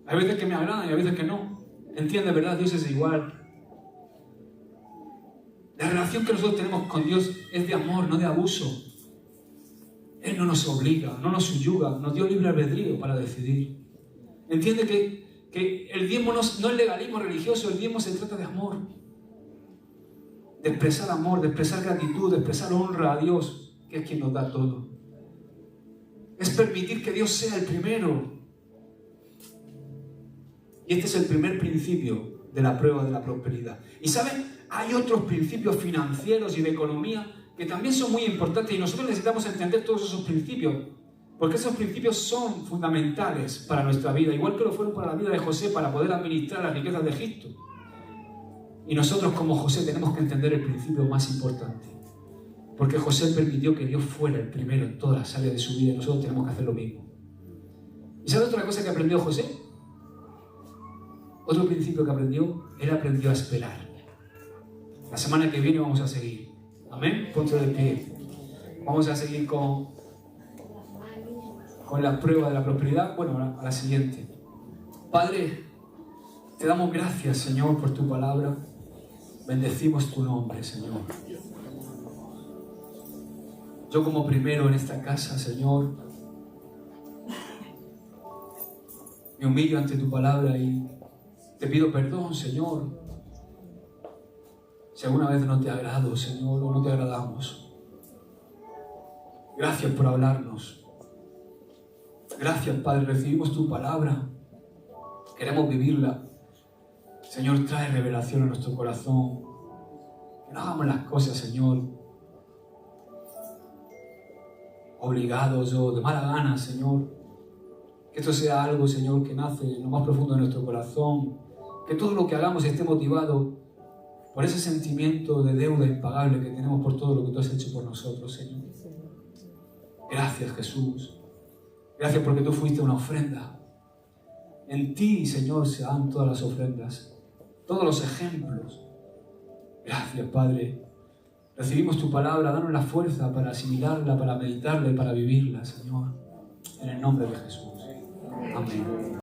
Hay veces que me agradan y hay veces que no. Entiende, ¿verdad? Dios es igual. La relación que nosotros tenemos con Dios es de amor, no de abuso. Él no nos obliga, no nos subyuga, nos dio libre albedrío para decidir. Entiende que el diezmo no es legalismo religioso, el diezmo se trata de amor. De expresar amor, de expresar gratitud, de expresar honra a Dios, que es quien nos da todo. Es permitir que Dios sea el primero. Y este es el primer principio de la prueba de la prosperidad. Y ¿saben? Hay otros principios financieros y de economía que también son muy importantes y nosotros necesitamos entender todos esos principios, porque esos principios son fundamentales para nuestra vida, igual que lo fueron para la vida de José, para poder administrar las riquezas de Egipto. Y nosotros como José tenemos que entender el principio más importante, porque José permitió que Dios fuera el primero en todas las áreas de su vida y nosotros tenemos que hacer lo mismo. ¿Y sabe otra cosa que aprendió José? Otro principio que aprendió, él aprendió a esperar. La semana que viene vamos a seguir. Amén. Ponte de pie. Vamos a seguir con la prueba de la prosperidad. Bueno, a la siguiente. Padre, te damos gracias, Señor, por tu palabra. Bendecimos tu nombre, Señor. Yo como primero en esta casa, Señor, me humillo ante tu palabra y te pido perdón, Señor, si alguna vez no te agrado, Señor, o no te agradamos. Gracias por hablarnos. Gracias, Padre, recibimos tu palabra. Queremos vivirla. Señor, trae revelación a nuestro corazón. Que no hagamos las cosas, Señor, obligados o de mala gana, Señor. Que esto sea algo, Señor, que nace en lo más profundo de nuestro corazón. Que todo lo que hagamos esté motivado por ese sentimiento de deuda impagable que tenemos por todo lo que tú has hecho por nosotros, Señor. Gracias, Jesús. Gracias porque tú fuiste una ofrenda. En ti, Señor, se dan todas las ofrendas, todos los ejemplos. Gracias, Padre. Recibimos tu palabra, danos la fuerza para asimilarla, para meditarla y para vivirla, Señor. En el nombre de Jesús. Amén.